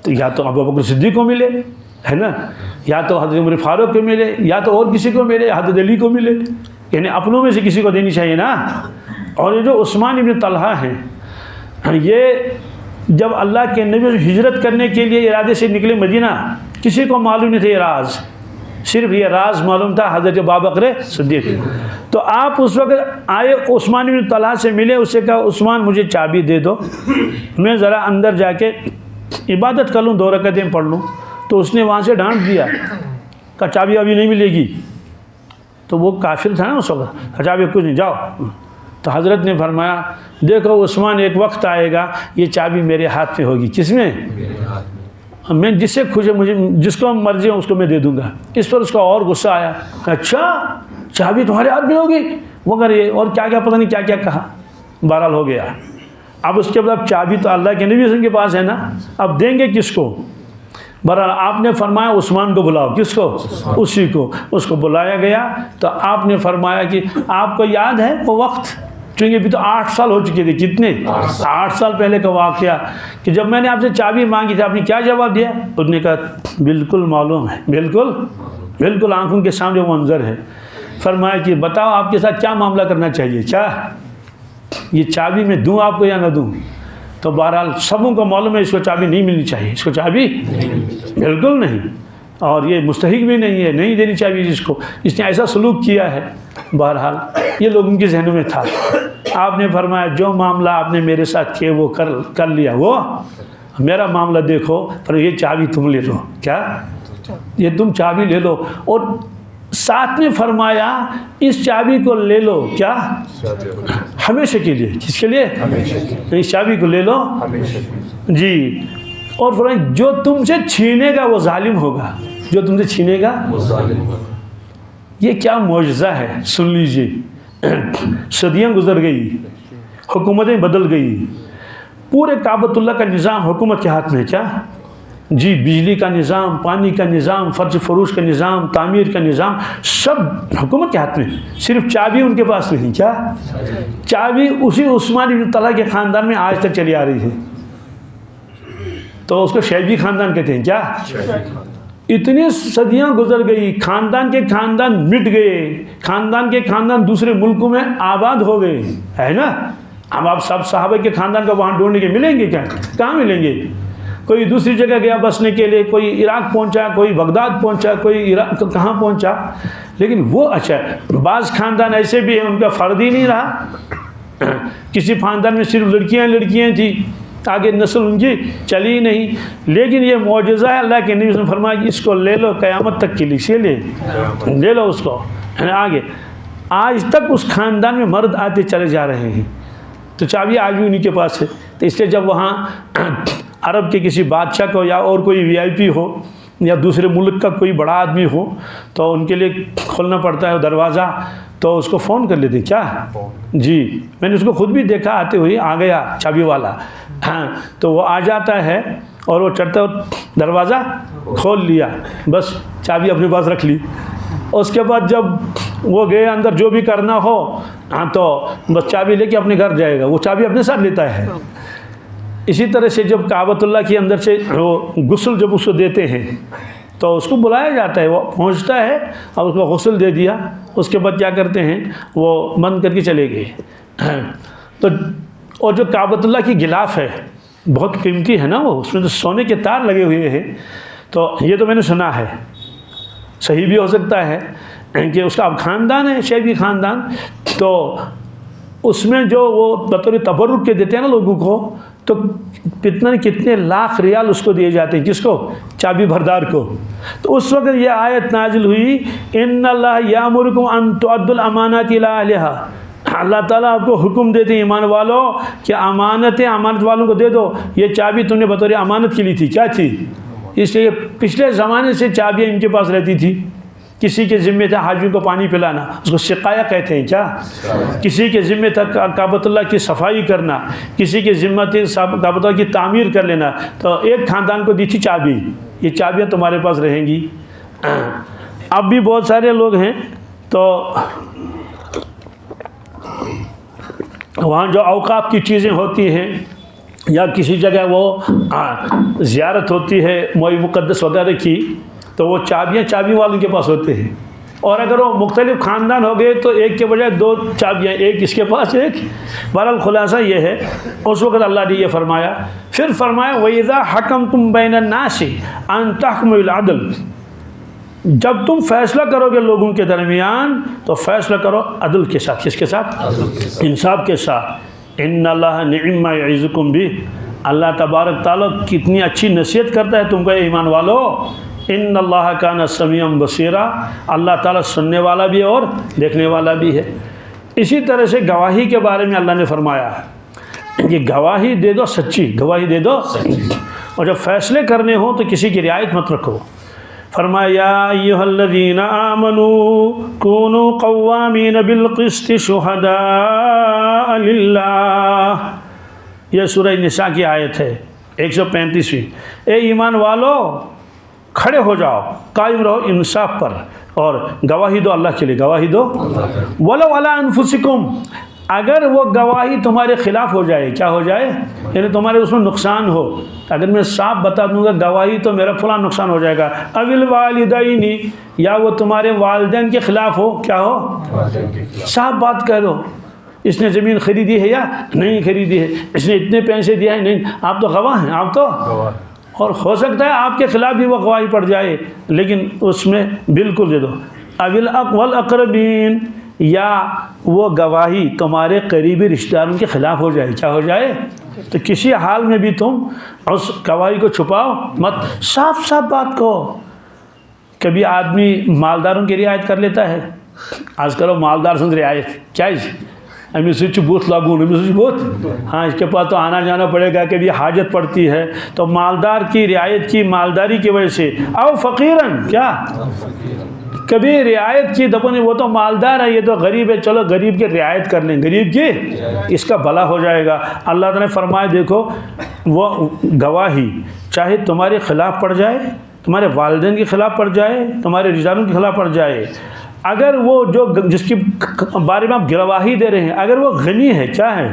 S1: تو یا تو ابو بکر صدیق کو ملے، ہے نا، یا تو حضرت عمر فاروق کو ملے، یا تو اور کسی کو ملے، حضرت علی کو ملے. یعنی اپنوں میں سے کسی کو دینی چاہیے نا. اور یہ جو عثمان بن طلحہ ہیں، یہ جب اللہ کے نبی سے ہجرت کرنے کے لیے ارادے سے نکلے مدینہ، کسی کو معلوم نہیں تھا یہ راز، صرف یہ راز معلوم تھا حضرت ابوبکر صدیق. تو آپ اس وقت آئے، عثمان بن طلحہ سے ملے، اس سے کہا عثمان مجھے چابی دے دو، میں ذرا اندر جا کے عبادت کر لوں، 2 رکعتیں پڑھ لوں. تو اس نے وہاں سے ڈانٹ دیا، کہا چابی ابھی نہیں ملے گی. تو وہ کافر تھا نا اس وقت، چابی کچھ نہیں، جاؤ. تو حضرت نے فرمایا دیکھو عثمان ایک وقت آئے گا یہ چابی میرے ہاتھ میں ہوگی. کس میں؟ میں جس سے خوش ہے، مجھے جس کو مرضی ہو اس کو میں دے دوں گا. اس پر اس کا اور غصہ آیا، اچھا چابی تمہارے ہاتھ میں ہوگی، وہ کرے اور کیا کیا پتہ نہیں کیا کیا کہا. بہرحال ہو گیا. اب اس کے بعد چابی تو اللہ کے نبی کے پاس ہے نا، اب دیں گے کس کو؟ بہرحال آپ نے فرمایا عثمان کو بلاؤ. کس کو؟ اسی کو. اس کو بلایا گیا. تو آپ نے فرمایا کہ آپ کو یاد ہے وہ وقت، چونکہ ابھی تو 8 سال ہو چکے تھے. کتنے؟ 8 سال پہلے کا واقعہ، کہ جب میں نے آپ سے چابی مانگی تھی آپ نے کیا جواب دیا؟ اس نے کہا بالکل معلوم ہے، بالکل بالکل آنکھوں کے سامنے وہ منظر ہے. فرمایا کہ بتاؤ آپ کے ساتھ کیا معاملہ کرنا چاہیے، کیا یہ چابی میں دوں آپ کو یا نہ دوں؟ تو بہرحال سبوں کو معلوم ہے اس کو چابی نہیں ملنی چاہیے، اس کو چابی بالکل نہیں، اور یہ مستحق بھی نہیں ہے، نہیں دینی چاہیے جس کو، اس نے ایسا سلوک کیا ہے. بہرحال یہ لوگوں کے ذہنوں میں تھا. آپ نے فرمایا جو معاملہ آپ نے میرے ساتھ کیے وہ کر لیا، وہ میرا معاملہ دیکھو، پر یہ چابی تم لے لو. کیا؟ یہ تم چابی لے لو. اور ساتھ میں فرمایا اس چابی کو لے لو. کیا؟ ہمیشہ کے لیے. کس کے لیے؟ اس چابی کو لے لو جی. اور فرمایا جو تم سے چھینے گا وہ ظالم ہوگا، جو تم سے چھینے گا وہ ظالم ہوگا. یہ کیا معجزہ ہے، سن لیجئے. صدیاں گزر گئی، حکومتیں بدل گئی، پورے کعبۃ اللہ کا نظام حکومت کے ہاتھ میں ہے. کیا جی بجلی کا نظام، پانی کا نظام، فرش فروش کا نظام، تعمیر کا نظام سب حکومت کے ہاتھ میں، صرف چابی ان کے پاس نہیں. کیا چابی اسی عثمان بن طلحہ کے خاندان میں آج تک چلی آ رہی ہے. تو اس کو شیبی خاندان کہتے ہیں. کیا اتنی صدیاں گزر گئی، خاندان کے خاندان مٹ گئے، خاندان کے خاندان دوسرے ملکوں میں آباد ہو گئے، ہے نا. اب آپ سب صحابہ کے خاندان کو وہاں ڈھونڈنے کے ملیں گے کیا؟ کہاں ملیں گے؟ کوئی دوسری جگہ گیا بسنے کے لیے، کوئی عراق پہنچا، کوئی بغداد پہنچا، کوئی کہاں پہنچا. لیکن وہ اچھا بعض خاندان ایسے بھی ہیں ان کا فرد ہی نہیں رہا. کسی خاندان میں صرف لڑکیاں تھیں، آگے نسل ان کی چلی نہیں. لیکن یہ معجزہ ہے، اللہ کے نبی نے فرمایا کہ اس کو لے لو قیامت تک کے لیے، لے لو اس کو آگے. آج تک اس خاندان میں مرد آتے چلے جا رہے ہیں. تو چابی آج بھی انہی کے پاس ہے. تو اس لیے جب وہاں عرب کے کسی بادشاہ کو یا اور کوئی VIP ہو یا دوسرے ملک کا کوئی بڑا آدمی ہو تو ان کے لیے کھولنا پڑتا ہے دروازہ، تو اس کو فون کر لیتے. کیا جی میں نے اس کو خود بھی دیکھا آتے ہوئے، آ گیا چابی والا. ہاں تو وہ آ جاتا ہے اور وہ چڑھتا دروازہ کھول لیا، بس چابی اپنے پاس رکھ لی. اس کے بعد جب وہ گئے اندر جو بھی کرنا ہو تو بس چابی لے کے اپنے گھر جائے گا، وہ چابی اپنے ساتھ لیتا ہے. اسی طرح سے جب کعبۃ اللہ کے اندر سے وہ غسل جب اس کو دیتے ہیں تو اس کو بلایا جاتا ہے، وہ پہنچتا ہے اور اس کو غسل دے دیا. اس کے بعد کیا کرتے ہیں وہ بند کر کے چلے گئے. تو اور جو کعبۃ اللہ کی غلاف ہے بہت قیمتی ہے نا، وہ اس میں تو سونے کے تار لگے ہوئے ہیں. تو یہ تو میں نے سنا ہے، صحیح بھی ہو سکتا ہے کہ اس کا اب خاندان ہے شیبی خاندان، تو اس میں جو وہ بطور تبرک کے دیتے ہیں نا لوگوں کو، تو کتنے لاکھ ریال اس کو دیے جاتے ہیں. کس کو؟ چابی بردار کو. تو اس وقت یہ آیت نازل ہوئی، ان اللہ یامرکم ان تؤدوا الامانات الی اہلها. اللہ تعالیٰ آپ کو حکم دیتے ہیں ایمان والوں کہ امانت والوں کو دے دو. یہ چابی تم نے بطور امانت کے لی تھی. کیا تھی؟ اس لیے پچھلے زمانے سے چابیاں ان کے پاس رہتی تھی. کسی کے ذمے تھا حاجیوں کو پانی پلانا، اس کو سقایا کہتے ہیں. کیا کسی کے ذمے تھا کعبۃ اللہ کی صفائی کرنا، کسی کے ذمہ تھی کعبۃ اللہ کی تعمیر کر لینا. تو ایک خاندان کو دی تھی چابی، یہ چابیاں تمہارے پاس رہیں گی. اب بھی بہت سارے لوگ ہیں تو وہاں جو اوقاف کی چیزیں ہوتی ہیں یا کسی جگہ وہ زیارت ہوتی ہے موئی مقدس وغیرہ کی، تو وہ چابی والوں کے پاس ہوتے ہیں. اور اگر وہ مختلف خاندان ہو گئے تو ایک کے بجائے 2 چابیاں، ایک اس کے پاس ایک. بہرحال خلاصہ یہ ہے اس وقت اللہ نے یہ فرمایا. پھر فرمایا وَإِذَا حَكَمْتُمْ بَيْنَ النَّاسِ أَن تَحْكُمُوا بِالْعَدْلِ. جب تم فیصلہ کرو گے لوگوں کے درمیان تو فیصلہ کرو عدل کے ساتھ. کس کے ساتھ؟ انصاف کے ساتھ. ان اللہ نعم ما یعظکم بہ. اللہ تبارک تعالیٰ کتنی اچھی نصیحت کرتا ہے تم کو ایمان والو. ان اللہ کان سمیعا بصیرا. اللہ تعالیٰ سننے والا بھی ہے اور دیکھنے والا بھی ہے. اسی طرح سے گواہی کے بارے میں اللہ نے فرمایا کہ گواہی دے دو، سچی گواہی دے دو. اور جب فیصلے کرنے ہوں تو کسی کی رعایت مت رکھو. فرمایا یا ایھا الذین آمنوا کونوا قوامین بالقسط شہداء للہ. یہ سورہ نساء کی آیت ہے 135ویں. اے ایمان والو کھڑے ہو جاؤ، قائم رہو انصاف پر اور گواہی دو اللہ کے لیے. گواہی دو وَلَوْ عَلَىٰ أَنفُسِكُمْ. اگر وہ گواہی تمہارے خلاف ہو جائے، کیا ہو جائے؟ یعنی تمہارے اس میں نقصان ہو. اگر میں صاف بتا دوں گا گواہی تو میرا فلاں نقصان ہو جائے گا. اَوِ الْوَالِدَيْنِ. یا وہ تمہارے والدین کے خلاف ہو. کیا ہو؟ صاف بات کہہ دو. اس نے زمین خریدی ہے یا نہیں خریدی ہے، اس نے اتنے پیسے دیا ہے نہیں. آپ تو گواہ ہیں، آپ تو. اور ہو سکتا ہے آپ کے خلاف بھی وہ گواہی پڑ جائے، لیکن اس میں بالکل دے دو. اَوِ الْأَقْرَبِينَ. یا وہ گواہی تمہارے قریبی رشتہ داروں کے خلاف ہو جائے. کیا ہو جائے؟ تو کسی حال میں بھی تم اس گواہی کو چھپاؤ مت، صاف بات کہو. کبھی آدمی مالداروں کی رعایت کر لیتا ہے. آج کرو مالدار سے رعایت کیا ہمیں سوچ بوت لاگون، ہمیں سوچ بوت. ہاں اس کے پاس تو آنا جانا پڑے گا، کبھی حاجت پڑتی ہے تو مالدار کی رعایت کی، مالداری کی وجہ سے. او فقیرن. کیا کبھی رعایت کی تو وہ تو مالدار ہے، یہ تو غریب ہے، چلو غریب کی رعایت کر لیں، غریب کی اس کا بھلا ہو جائے گا۔ اللہ تعالیٰ نے فرمایا دیکھو وہ گواہی چاہے تمہارے خلاف پڑ جائے، تمہارے والدین کے خلاف پڑ جائے، تمہارے رشتہ داروں کے خلاف پڑ جائے، اگر وہ جو جس کی بارے میں آپ گواہی دے رہے ہیں اگر وہ غنی ہے، کیا ہے،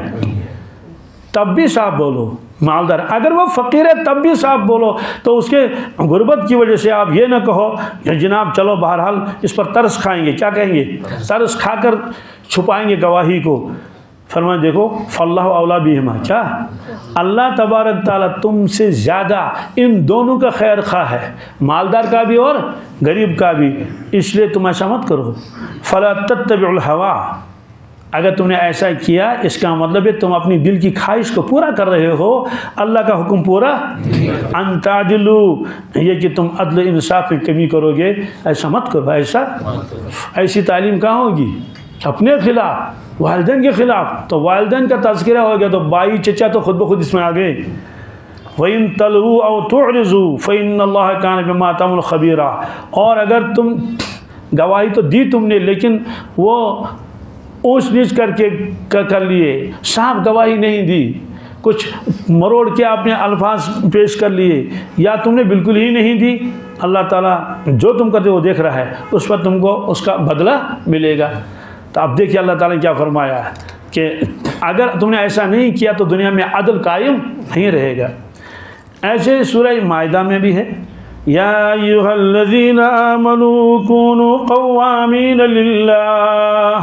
S1: تب بھی صاف بولو، مالدار، اگر وہ فقیر ہے تب بھی صاف بولو۔ تو اس کے غربت کی وجہ سے آپ یہ نہ کہو کہ جناب چلو بہرحال اس پر ترس کھائیں گے، کیا کہیں گے، ترس کھا کر چھپائیں گے گواہی کو۔ فرمایا دیکھو فاللہ اولا بہما، کیا اللہ تبارک تعالیٰ تم سے زیادہ ان دونوں کا خیر خواہ ہے، مالدار کا بھی اور غریب کا بھی، اس لیے تم ایسا مت کرو۔ فلا تتبعوا الہوا، اگر تم نے ایسا کیا اس کا مطلب ہے تم اپنی دل کی خواہش کو پورا کر رہے ہو، اللہ کا حکم پورا ان تعدلوا، یہ کہ تم عدل انصاف میں کمی کرو گے، ایسا مت کرو۔ ایسی تعلیم کہاں ہوگی؟ اپنے خلاف، والدین کے خلاف۔ تو والدین کا تذکرہ ہو گیا تو بائی چچا تو خود بخود اس میں آ گئے۔ وَإِن تَلْوُوا أَوْ تُعْرِضُوا فَإِنَّ اللَّهَ كَانَ بِمَا تَعْمَلُونَ خَبِيرًا، اور اگر تم گواہی تو دی تم نے لیکن وہ اونچ نیچ کر لیے، صاف گواہی نہیں دی، کچھ مروڑ کے آپ نے الفاظ پیش کر لیے، یا تم نے بالکل ہی نہیں دی، اللہ تعالیٰ جو تم کرتے وہ دیکھ رہا ہے، اس پر تم کو اس کا بدلہ ملے گا۔ تو اب دیکھیے اللہ تعالیٰ نے کیا فرمایا ہے کہ اگر تم نے ایسا نہیں کیا تو دنیا میں عدل قائم نہیں رہے گا۔ ایسے سورہ مائدہ میں بھی ہے، یا ایھا الذین آمنوا کونوا قوامین للہ،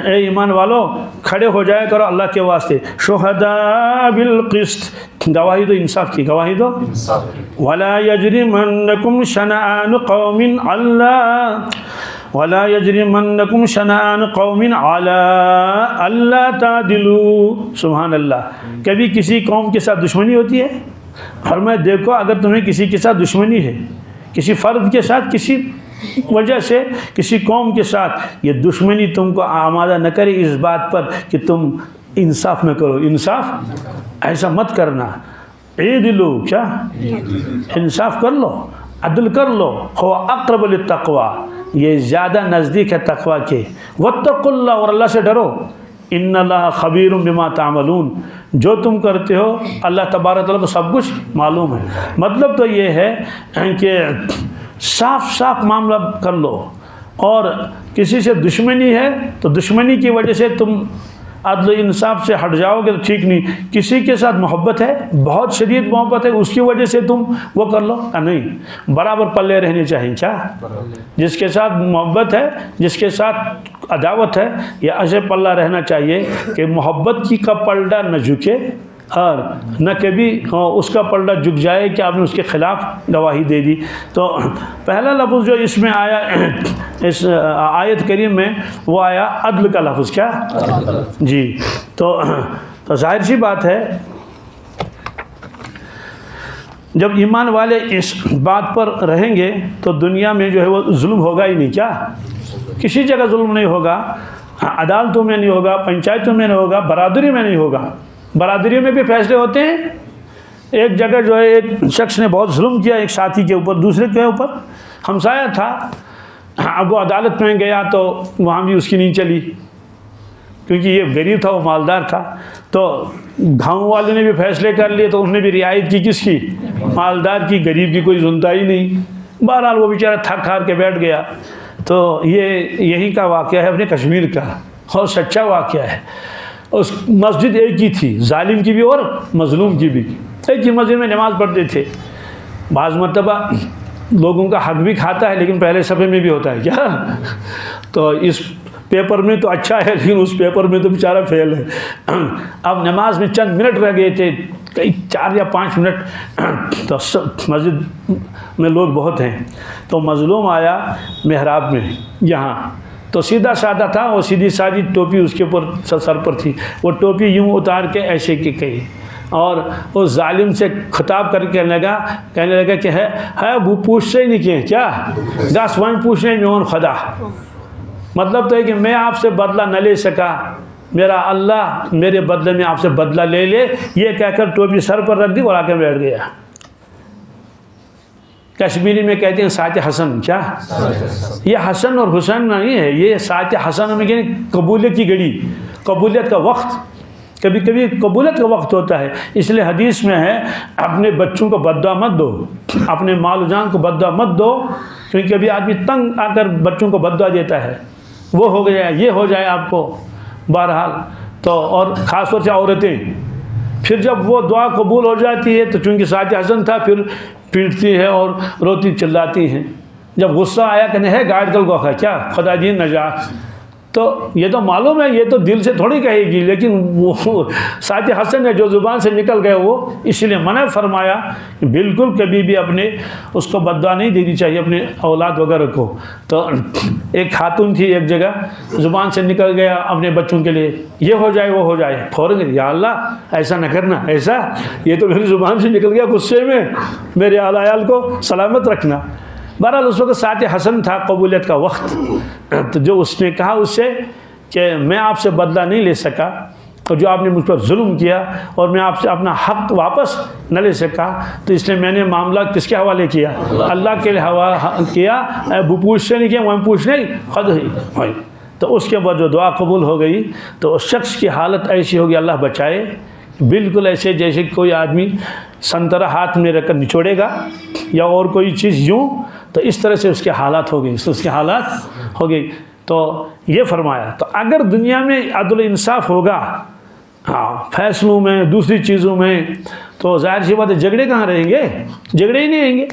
S1: اے ایمان والو کھڑے ہو جایا کرو اللہ کے واسطے، شہداء بالقسط، گواہی دو انصاف کی، گواہی دو ولا یجرمنکم شنآن قوم ولا یجرمنکم شنآن قوم علی الا تعدلوا، سبحان اللہ۔ کبھی کسی قوم کے ساتھ دشمنی ہوتی ہے؟ فرمایا دیکھو اگر تمہیں کسی کے ساتھ دشمنی ہے، کسی فرد کے ساتھ، کسی وجہ سے کسی قوم کے ساتھ، یہ دشمنی تم کو آمادہ نہ کرے اس بات پر کہ تم انصاف نہ کرو، انصاف ایسا مت کرنا، عدلو، کیا انصاف کر لو، عدل کر لو، ہو اقرب للتقوی، یہ زیادہ نزدیک ہے تقوی کے، واتقوا اللہ، اور اللہ سے ڈرو، ان اللہ خبیر بما تعملون، جو تم کرتے ہو اللہ تبارک تعالیٰ کو سب کچھ معلوم ہے۔ مطلب تو یہ ہے کہ صاف صاف معاملہ کر لو، اور کسی سے دشمنی ہے تو دشمنی کی وجہ سے تم عدل و انصاف سے ہٹ جاؤ گے تو ٹھیک نہیں۔ کسی کے ساتھ محبت ہے، بہت شدید محبت ہے، اس کی وجہ سے تم وہ کر لو، نہیں، برابر پلے رہنے چاہیے، کیا جس کے ساتھ محبت ہے، جس کے ساتھ عداوت ہے، یہ ایسے پلہ رہنا چاہیے کہ محبت کی کا پلڑا نہ جھکے اور نہ کبھی اس کا پلڑا جھک جائے کہ آپ نے اس کے خلاف گواہی دے دی۔ تو پہلا لفظ جو اس میں آیا اس آیت کریم میں وہ آیا عدل کا لفظ، کیا جی، تو ظاہر سی بات ہے جب ایمان والے اس بات پر رہیں گے تو دنیا میں جو ہے وہ ظلم ہوگا ہی نہیں، کیا کسی جگہ ظلم نہیں ہوگا، عدالتوں میں نہیں ہوگا، پنچایتوں میں نہیں ہوگا، برادری میں نہیں ہوگا۔ برادری میں بھی فیصلے ہوتے ہیں، ایک جگہ جو ہے ایک شخص نے بہت ظلم کیا ایک ساتھی کے اوپر، دوسرے کے اوپر، ہمسایہ تھا، اب وہ عدالت میں گیا تو وہاں بھی اس کی نہیں چلی کیونکہ یہ غریب تھا، وہ مالدار تھا، تو گاؤں والے نے بھی فیصلے کر لیے تو انہوں نے بھی رعایت کی، کس کی، مالدار کی، غریب کی کوئی سنتا ہی نہیں۔ بہرحال وہ بیچارہ تھک ہار کے بیٹھ گیا۔ تو یہی کا واقعہ ہے اپنے کشمیر کا، اور سچا واقعہ ہے۔ اس مسجد ایک ہی تھی، ظالم کی بھی اور مظلوم کی بھی، ایک ہی مسجد میں نماز پڑھتے تھے۔ بعض مرتبہ لوگوں کا حق بھی کھاتا ہے لیکن پہلے صفحے میں بھی ہوتا ہے، کیا تو اس پیپر میں تو اچھا ہے لیکن اس پیپر میں تو بیچارہ فیل ہے۔ اب نماز میں چند منٹ رہ گئے تھے، کئی 4 یا 5 منٹ، تو مسجد میں لوگ بہت ہیں، تو مظلوم آیا محراب میں یہاں، تو سیدھا سادہ تھا، وہ سیدھی سادی ٹوپی اس کے اوپر سر پر تھی، وہ ٹوپی یوں اتار کے ایسے کی کہی، اور اس ظالم سے خطاب کر کے کہنے لگا کہ ہے وہ پوچھ سے ہی نہیں کہ کیا دس وہیں پوچھنے میں اون خدا، مطلب تو ہے کہ میں آپ سے بدلہ نہ لے سکا، میرا اللہ میرے بدلے میں آپ سے بدلہ لے لے، یہ کہہ کر ٹوپی سر پر رکھ دی اور آ کے بیٹھ گیا۔ کشمیری میں کہتے ہیں ساتھ حسن. کیا یہ حسن اور حسین نہیں ہے, یہ ساتھ حسن میں کہتے ہیں قبولیت کی گھڑی, قبولیت کا وقت. کبھی کبھی قبولیت کا وقت ہوتا ہے. اس لیے حدیث میں ہے اپنے بچوں کو بد دعا مت دو, اپنے مال و جان کو بد دعا مت دو, کیونکہ کبھی آدمی تنگ آ کر بچوں کو بد دعا دیتا ہے, وہ ہو گیا, یہ ہو جائے آپ کو. بہرحال تو اور خاص طور سے عورتیں پھر جب وہ دعا قبول ہو جاتی ہے تو چونکہ ساتھ حسن تھا پھر پیٹتی ہے اور روتی چلاتی ہیں. جب غصہ آیا کہ نہیں ہے گاڑ کل گوخا کیا خدا دین نجات, تو یہ تو معلوم ہے, یہ تو دل سے تھوڑی کہے گی, لیکن وہ ساتھ حسن ہے جو زبان سے نکل گئے وہ. اس لیے منع فرمایا کہ بالکل کبھی بھی اپنے اس کو بد دعا نہیں دینی چاہیے اپنے اولاد وغیرہ کو. تو ایک خاتون تھی ایک جگہ, زبان سے نکل گیا اپنے بچوں کے لیے یہ ہو جائے وہ ہو جائے, فوراً یا اللہ ایسا نہ کرنا, ایسا یہ تو میری زبان سے نکل گیا غصے میں, میرے عیال کو سلامت رکھنا. بہرحال اس وقت ساتھ حسن تھا, قبولیت کا وقت. تو جو اس نے کہا اس سے کہ میں آپ سے بدلہ نہیں لے سکا, اور جو آپ نے مجھ پر ظلم کیا اور میں آپ سے اپنا حق واپس نہ لے سکا, تو اس لیے میں نے معاملہ کس کے حوالے کیا, اللہ کے لیے حوالہ کیا. وہ پوچھ سے نہیں کیا, وہ پوچھ نہیں خود ہی. تو اس کے بعد جو دعا قبول ہو گئی تو اس شخص کی حالت ایسی ہوگی, اللہ بچائے, بالکل ایسے جیسے کوئی آدمی سنترا ہاتھ میں رکھ کر نچوڑے گا یا اور کوئی چیز یوں, تو اس طرح سے اس کے حالات ہو گئی, اس کے حالات ہو گئی. تو یہ فرمایا تو اگر دنیا میں عدل انصاف ہوگا فیصلوں میں دوسری چیزوں میں, تو ظاہر سی بات ہے جھگڑے کہاں رہیں گے, جھگڑے ہی نہیں رہیں گے.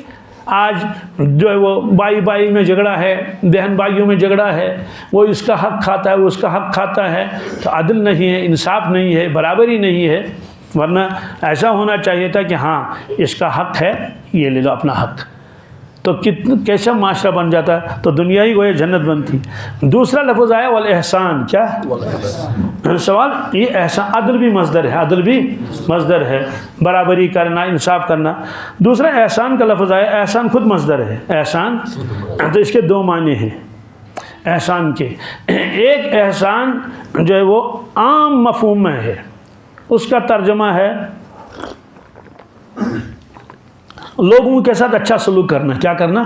S1: آج جو ہے وہ بائی بائی میں جھگڑا ہے, بہن بھائیوں میں جھگڑا ہے, وہ اس کا حق کھاتا ہے وہ اس کا حق کھاتا ہے, تو عدل نہیں ہے, انصاف نہیں ہے, برابری نہیں ہے. ورنہ ایسا ہونا چاہیے تھا کہ ہاں اس کا حق ہے یہ لے لو اپنا حق, تو کیسا معاشرہ بن جاتا, تو دنیا ہی گویا جنت بنتی. دوسرا لفظ آیا والاحسان. کیا سوال, یہ احسان عدل بھی مصدر ہے, عدل بھی مصدر ہے, برابری کرنا, انصاف کرنا. دوسرا احسان کا لفظ آیا, احسان خود مصدر ہے. احسان تو اس کے دو معنی ہیں احسان کے. ایک احسان جو ہے وہ عام مفہوم میں ہے, اس کا ترجمہ ہے لوگوں کے ساتھ اچھا سلوک کرنا. کیا کرنا؟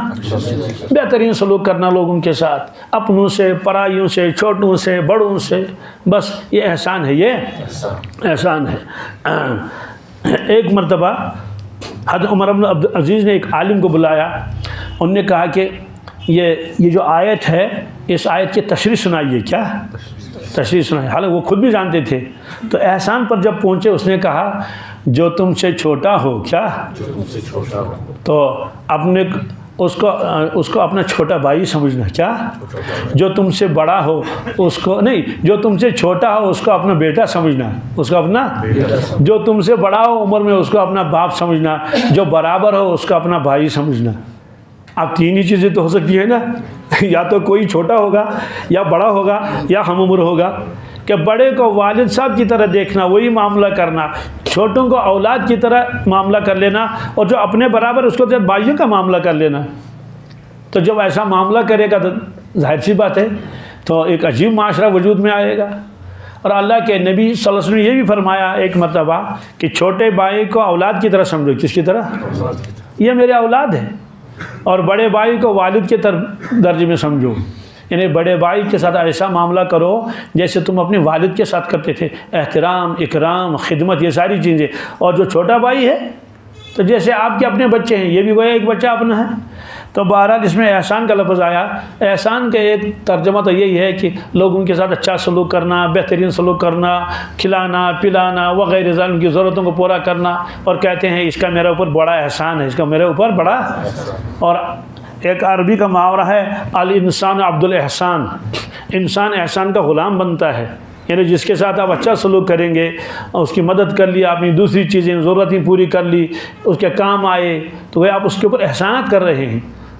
S1: بہترین سلوک کرنا لوگوں کے ساتھ, اپنوں سے, پرائیوں سے, چھوٹوں سے, بڑوں سے, بس یہ احسان ہے, یہ احسان ہے. ایک مرتبہ حضرت عمر بن عبد العزیز نے ایک عالم کو بلایا, انہوں نے کہا کہ یہ جو آیت ہے اس آیت کی تشریح سنائیے. کیا تشریح سنائیے؟ حالانکہ وہ خود بھی جانتے تھے. تو احسان پر جب پہنچے اس نے کہا جو تم سے چھوٹا ہو. کیا جو تم سے چھوٹا ہو, تو اپنے اس کو اپنا چھوٹا بھائی سمجھنا. کیا جو تم سے بڑا ہو اس کو نہیں, جو تم سے چھوٹا ہو اس کو اپنا بیٹا سمجھنا, اس کو اپنا جو تم سے بڑا ہو عمر میں اس کو اپنا باپ سمجھنا, جو برابر ہو اس کو اپنا بھائی سمجھنا. اب تین ہی چیزیں تو ہو سکتی ہیں نا, یا تو کوئی چھوٹا ہوگا یا بڑا ہوگا یا ہم عمر ہوگا. کہ بڑے کو والد صاحب کی طرح دیکھنا, وہی معاملہ کرنا, چھوٹوں کو اولاد کی طرح معاملہ کر لینا, اور جو اپنے برابر اس کو بھائیوں کا معاملہ کر لینا. تو جب ایسا معاملہ کرے گا تو ظاہر سی بات ہے تو ایک عجیب معاشرہ وجود میں آئے گا. اور اللہ کے نبی صلی اللہ علیہ وسلم نے یہ بھی فرمایا ایک مرتبہ کہ چھوٹے بھائی کو اولاد کی طرح سمجھو. کس کی طرح؟ یہ میرے اولاد ہے. اور بڑے بھائی کو والد کے درجے میں سمجھو, یعنی بڑے بھائی کے ساتھ ایسا معاملہ کرو جیسے تم اپنے والد کے ساتھ کرتے تھے, احترام, اکرام, خدمت, یہ ساری چیزیں. اور جو چھوٹا بھائی ہے تو جیسے آپ کے اپنے بچے ہیں, یہ بھی وہ ایک بچہ اپنا ہے. تو بہرحال اس میں احسان کا لفظ آیا. احسان کا ایک ترجمہ تو یہی ہے کہ لوگوں کے ساتھ اچھا سلوک کرنا, بہترین سلوک کرنا, کھلانا پلانا وغیرہ, ان کی ضرورتوں کو پورا کرنا. اور کہتے ہیں اس کا میرے اوپر بڑا احسان ہے, اس کا میرے اوپر بڑا. اور ایک عربی کا محاورہ ہے الانسان عبد الاحسان, انسان احسان کا غلام بنتا ہے. یعنی جس کے ساتھ آپ اچھا سلوک کریں گے, اس کی مدد کر لی, اپنی دوسری چیزیں ضرورتیں پوری کر لی, اس کے کام آئے, تو وہ آپ اس کے اوپر احسانات کر رہے ہیں,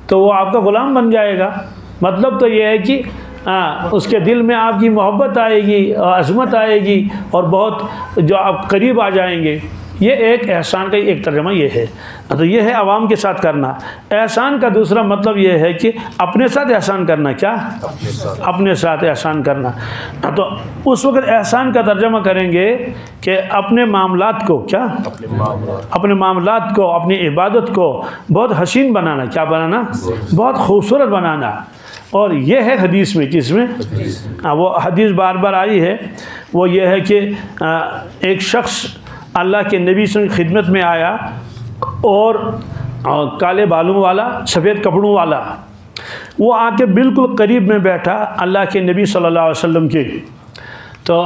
S1: تو وہ آپ کا غلام بن جائے گا. مطلب تو یہ ہے کہ اس کے دل میں آپ کی محبت آئے گی, عظمت آئے گی, اور بہت جو آپ قریب آ جائیں گے. یہ ایک احسان کا ایک ترجمہ یہ ہے. تو یہ ہے عوام کے ساتھ کرنا. احسان کا دوسرا مطلب یہ ہے کہ اپنے ساتھ احسان کرنا. کیا؟ اپنے ساتھ احسان کرنا. تو اس وقت احسان کا ترجمہ کریں گے کہ اپنے معاملات کو کیا؟ اپنے معاملات کو، اپنی عبادت کو بہت حسین بنانا. کیا بنانا؟ بہت خوبصورت بنانا. اور یہ ہے حدیث میں، کس میں؟ وہ حدیث بار بار آئی ہے. وہ یہ ہے کہ ایک شخص اللہ کے نبی سے خدمت میں آیا اور کالے بالوں والا، سفید کپڑوں والا. وہ آ کے بالکل قریب میں بیٹھا اللہ کے نبی صلی اللہ علیہ وسلم کے. تو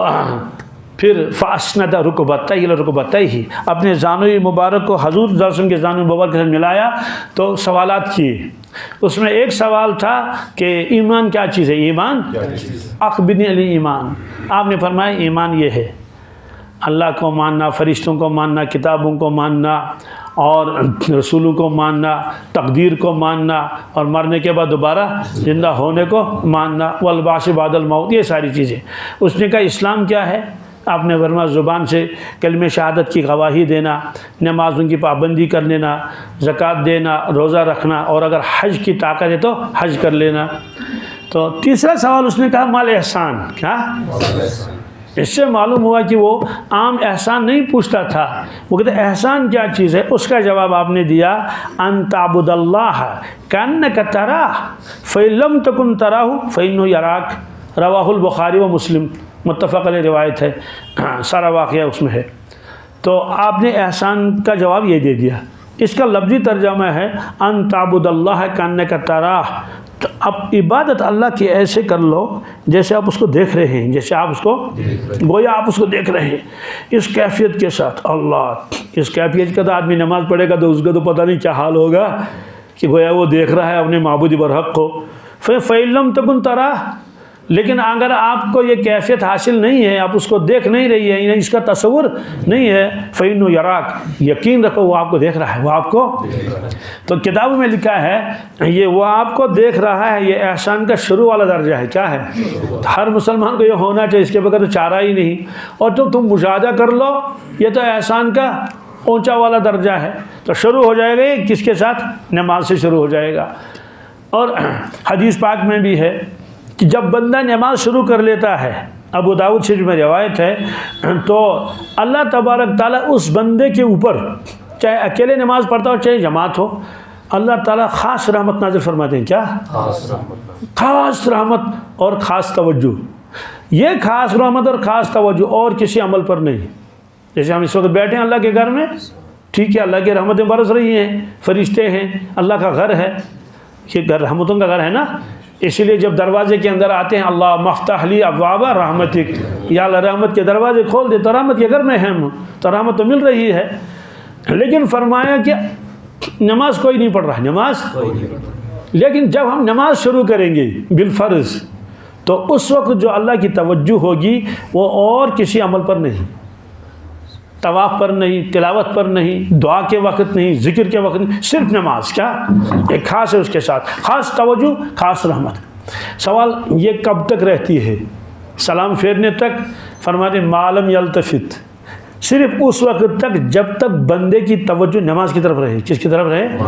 S1: پھر فاسند رکبتیہ الی رکبتیہ، اپنے زانوی مبارک کو حضور صلی اللہ علیہ وسلم کے زانوی مبارک کے ساتھ ملایا تو سوالات کیے. اس میں ایک سوال تھا کہ ایمان کیا چیز ہے؟ ایمان اخبرنی علی ایمان. آپ نے فرمایا ایمان یہ ہے اللہ کو ماننا، فرشتوں کو ماننا، کتابوں کو ماننا اور رسولوں کو ماننا، تقدیر کو ماننا اور مرنے کے بعد دوبارہ زندہ ہونے کو ماننا، والبعث بعد الموت. یہ ساری چیزیں. اس نے کہا اسلام کیا ہے؟ آپ نے فرمایا زبان سے کلمہ شہادت کی گواہی دینا، نمازوں کی پابندی کر لینا، زکوٰۃ دینا، روزہ رکھنا، اور اگر حج کی طاقت ہے تو حج کر لینا. تو تیسرا سوال اس نے کہا مال احسان. کیا؟ اس سے معلوم ہوا کہ وہ عام احسان نہیں پوچھتا تھا. وہ کہتے احسان کیا چیز ہے؟ اس کا جواب آپ نے دیا ان تعبد اللہ کأنک تراہ فإن لم تکن تراہ فإنہ یراک. رواہ البخاری و مسلم، متفق علیہ روایت ہے. سارا واقعہ اس میں ہے. تو آپ نے احسان کا جواب یہ دے دیا. اس کا لفظی ترجمہ ہے ان تعبد اللہ کأنک تراہ. تو اب عبادت اللہ کی ایسے کر لو جیسے آپ اس کو دیکھ رہے ہیں، جیسے آپ اس کو گویا آپ اس کو دیکھ رہے ہیں، اس کیفیت کے ساتھ. اللہ، اس کیفیت کا تو آدمی نماز پڑھے گا تو اس کا تو پتہ نہیں کیا حال ہوگا کہ گویا وہ دیکھ رہا ہے اپنے معبود برحق کو. فإن لم تکن تراہ، لیکن اگر آپ کو یہ کیفیت حاصل نہیں ہے، آپ اس کو دیکھ نہیں رہی ہے، یعنی اس کا تصور نہیں ہے، فإنہ یراک، یقین رکھو وہ آپ کو دیکھ رہا ہے. وہ آپ کو، تو کتابوں میں لکھا ہے یہ وہ آپ کو دیکھ رہا ہے، یہ احسان کا شروع والا درجہ ہے. کیا ہے؟ ہر مسلمان کو یہ ہونا چاہیے، اس کے بغیر تو چارہ ہی نہیں. اور تو تم مشاہدہ کر لو، یہ تو احسان کا اونچا والا درجہ ہے. تو شروع ہو جائے گا یہ کس کے ساتھ؟ نماز سے شروع ہو جائے گا. اور حدیث پاک میں بھی ہے کہ جب بندہ نماز شروع کر لیتا ہے، ابو داؤد شریف میں روایت ہے، تو اللہ تبارک تعالیٰ اس بندے کے اوپر، چاہے اکیلے نماز پڑھتا ہو چاہے جماعت ہو، اللہ تعالیٰ خاص رحمت نازل فرماتے ہیں. کیا؟ خاص رحمت اور خاص توجہ. یہ خاص رحمت اور خاص توجہ اور کسی عمل پر نہیں. جیسے ہم اس وقت بیٹھے ہیں اللہ کے گھر میں، ٹھیک ہے، اللہ کی رحمتیں برس رہی ہیں، فرشتے ہیں، اللہ کا گھر ہے، یہ گھر رحمتوں کا گھر ہے نا. اسی لیے جب دروازے کے اندر آتے ہیں اللہ مفتح لی ابواب رحمتک، یا اللہ رحمت کے دروازے کھول دے، تو رحمت کے گھر میں ہم، تو رحمت تو مل رہی ہے. لیکن فرمایا کہ نماز کوئی نہیں پڑھ رہا، نماز، لیکن جب ہم نماز شروع کریں گے بالفرض تو اس وقت جو اللہ کی توجہ ہوگی وہ اور کسی عمل پر نہیں، طواف پر نہیں، تلاوت پر نہیں، دعا کے وقت نہیں، ذکر کے وقت نہیں، صرف نماز. کیا؟ ایک خاص ہے اس کے ساتھ، خاص توجہ، خاص رحمت. سوال یہ کب تک رہتی ہے؟ سلام پھیرنے تک. فرماتے ما لم یلتفت، صرف اس وقت تک جب تک بندے کی توجہ نماز کی طرف رہے. کس کی طرف رہے؟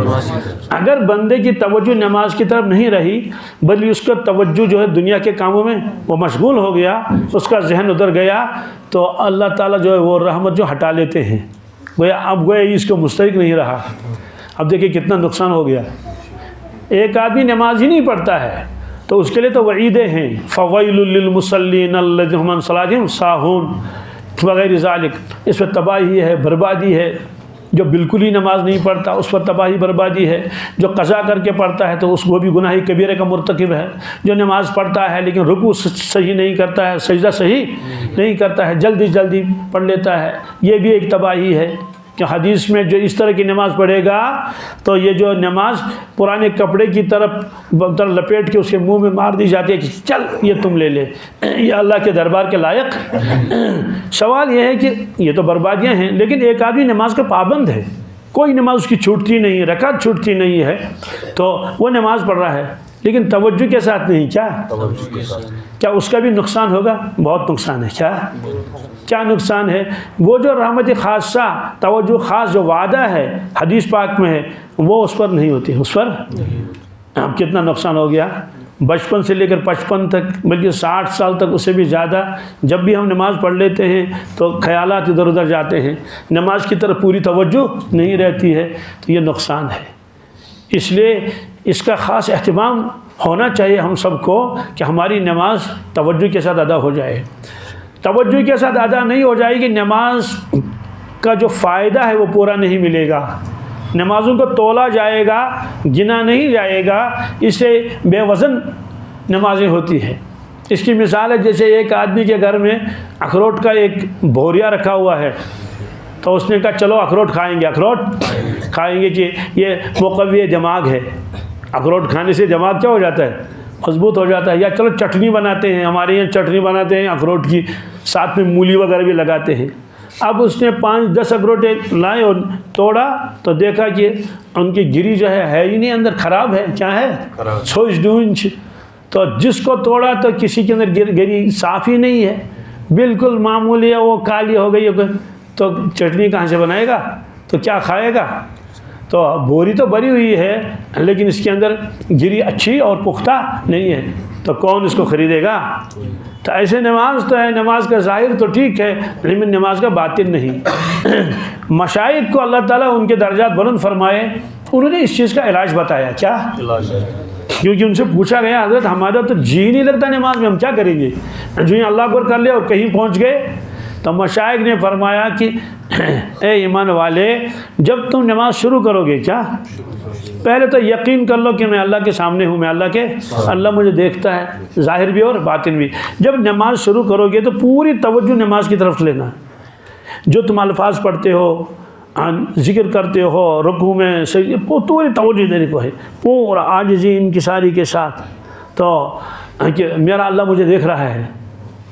S1: اگر بندے کی توجہ نماز کی طرف نہیں رہی بلکہ اس کا توجہ جو ہے دنیا کے کاموں میں وہ مشغول ہو گیا، اس کا ذہن ادھر گیا، تو اللہ تعالیٰ جو ہے وہ رحمت جو ہٹا لیتے ہیں. گویا اب گویا اس کو مستحق نہیں رہا. اب دیکھیں کتنا نقصان ہو گیا. ایک آدمی نماز ہی نہیں پڑھتا ہے تو اس کے لیے تو وعیدیں ہیں، فویل للمصلین الذین هم عن صلاتهم ساہون وغیرہ ذالک. اس پر تباہی ہے، بربادی ہے. جو بالکل ہی نماز نہیں پڑھتا اس پر تباہی بربادی ہے. جو قضا کر کے پڑھتا ہے تو اس کو بھی گناہ کبیرہ کا مرتکب ہے. جو نماز پڑھتا ہے لیکن رکوع صحیح نہیں کرتا ہے، سجدہ صحیح نہیں کرتا ہے، جلدی جلدی پڑھ لیتا ہے، یہ بھی ایک تباہی ہے. کہ حدیث میں جو اس طرح کی نماز پڑھے گا تو یہ جو نماز پرانے کپڑے کی طرف لپیٹ کے اس کے منہ میں مار دی جاتی ہے کہ چل یہ تم لے لے، یہ اللہ کے دربار کے لائق. سوال یہ ہے کہ یہ تو بربادیاں ہیں، لیکن ایک آدمی نماز کا پابند ہے، کوئی نماز اس کی چھوٹتی نہیں، رکعت چھوٹتی نہیں ہے، تو وہ نماز پڑھ رہا ہے، لیکن توجہ کے ساتھ نہیں، کیا
S2: توجہ کے ساتھ
S1: کیا اس کا بھی نقصان ہوگا؟ بہت نقصان ہے۔ کیا نقصان ہے؟ وہ جو رحمت خاصہ، توجہ خاص جو وعدہ ہے حدیث پاک میں ہے، وہ اس پر نہیں ہوتی، اس پر اب کتنا نقصان ہو گیا۔ بچپن سے لے کر 55 تک، بلکہ 60 سال تک، اس سے بھی زیادہ، جب بھی ہم نماز پڑھ لیتے ہیں تو خیالات ادھر ادھر جاتے ہیں، نماز کی طرف پوری توجہ نہیں رہتی ہے، تو یہ نقصان ہے۔ اس لیے اس کا خاص اہتمام ہونا چاہیے ہم سب کو کہ ہماری نماز توجہ کے ساتھ ادا ہو جائے۔ توجہ کے ساتھ ادا نہیں ہو جائے گی، نماز کا جو فائدہ ہے وہ پورا نہیں ملے گا۔ نمازوں کو تولا جائے گا، گنا نہیں جائے گا، اس سے بے وزن نمازیں ہوتی ہیں۔ اس کی مثال ہے جیسے ایک آدمی کے گھر میں اخروٹ کا ایک بھوریا رکھا ہوا ہے، تو اس نے کہا چلو اخروٹ کھائیں گے، اخروٹ کھائیں گے کہ یہ مقوی دماغ ہے، اخروٹ کھانے سے دماغ کیا ہو جاتا ہے؟ مضبوط ہو جاتا ہے۔ یا چلو چٹنی بناتے ہیں، ہمارے یہاں چٹنی بناتے ہیں اخروٹ کی، ساتھ میں مولی وغیرہ بھی لگاتے ہیں۔ اب اس نے 5-10 اخروٹ لائے اور توڑا تو دیکھا کہ ان کی گری جو ہے ہی نہیں، اندر خراب ہے، کیا ہے؟ سوچ ڈونچ۔ تو جس کو توڑا تو کسی کے اندر گری صاف ہی نہیں ہے، بالکل معمولی ہے، وہ کالی ہو گئی، تو چٹنی کہاں سے بنائے گا؟ تو کیا کھائے گا؟ تو بوری تو بری ہوئی ہے لیکن اس کے اندر گری اچھی اور پختہ نہیں ہے، تو کون اس کو خریدے گا؟ تو ایسے نماز تو ہے، نماز کا ظاہر تو ٹھیک ہے لیکن نماز کا باطن نہیں۔ مشائخ کو اللہ تعالیٰ ان کے درجات بلند فرمائے، انہوں نے اس چیز کا علاج بتایا۔ کیا؟ کیونکہ ان سے پوچھا گیا حضرت ہمارا تو جی نہیں لگتا نماز میں، ہم کیا کریں گے؟ جو ہی اللہ اکبر کر لیا اور کہیں پہنچ گئے، تو مشائخ نے فرمایا کہ اے ایمان والے، جب تم نماز شروع کرو گے، کیا پہلے تو یقین کر لو کہ میں اللہ کے سامنے ہوں، میں اللہ مجھے دیکھتا ہے، ظاہر بھی اور باطن بھی۔ جب نماز شروع کرو گے تو پوری توجہ نماز کی طرف لینا، جو تم الفاظ پڑھتے ہو، ذکر کرتے ہو، رکوع میں پوری توجہ دینے کو ہے، پورا عاجزی انکساری کے ساتھ، تو کہ میرا اللہ مجھے دیکھ رہا ہے،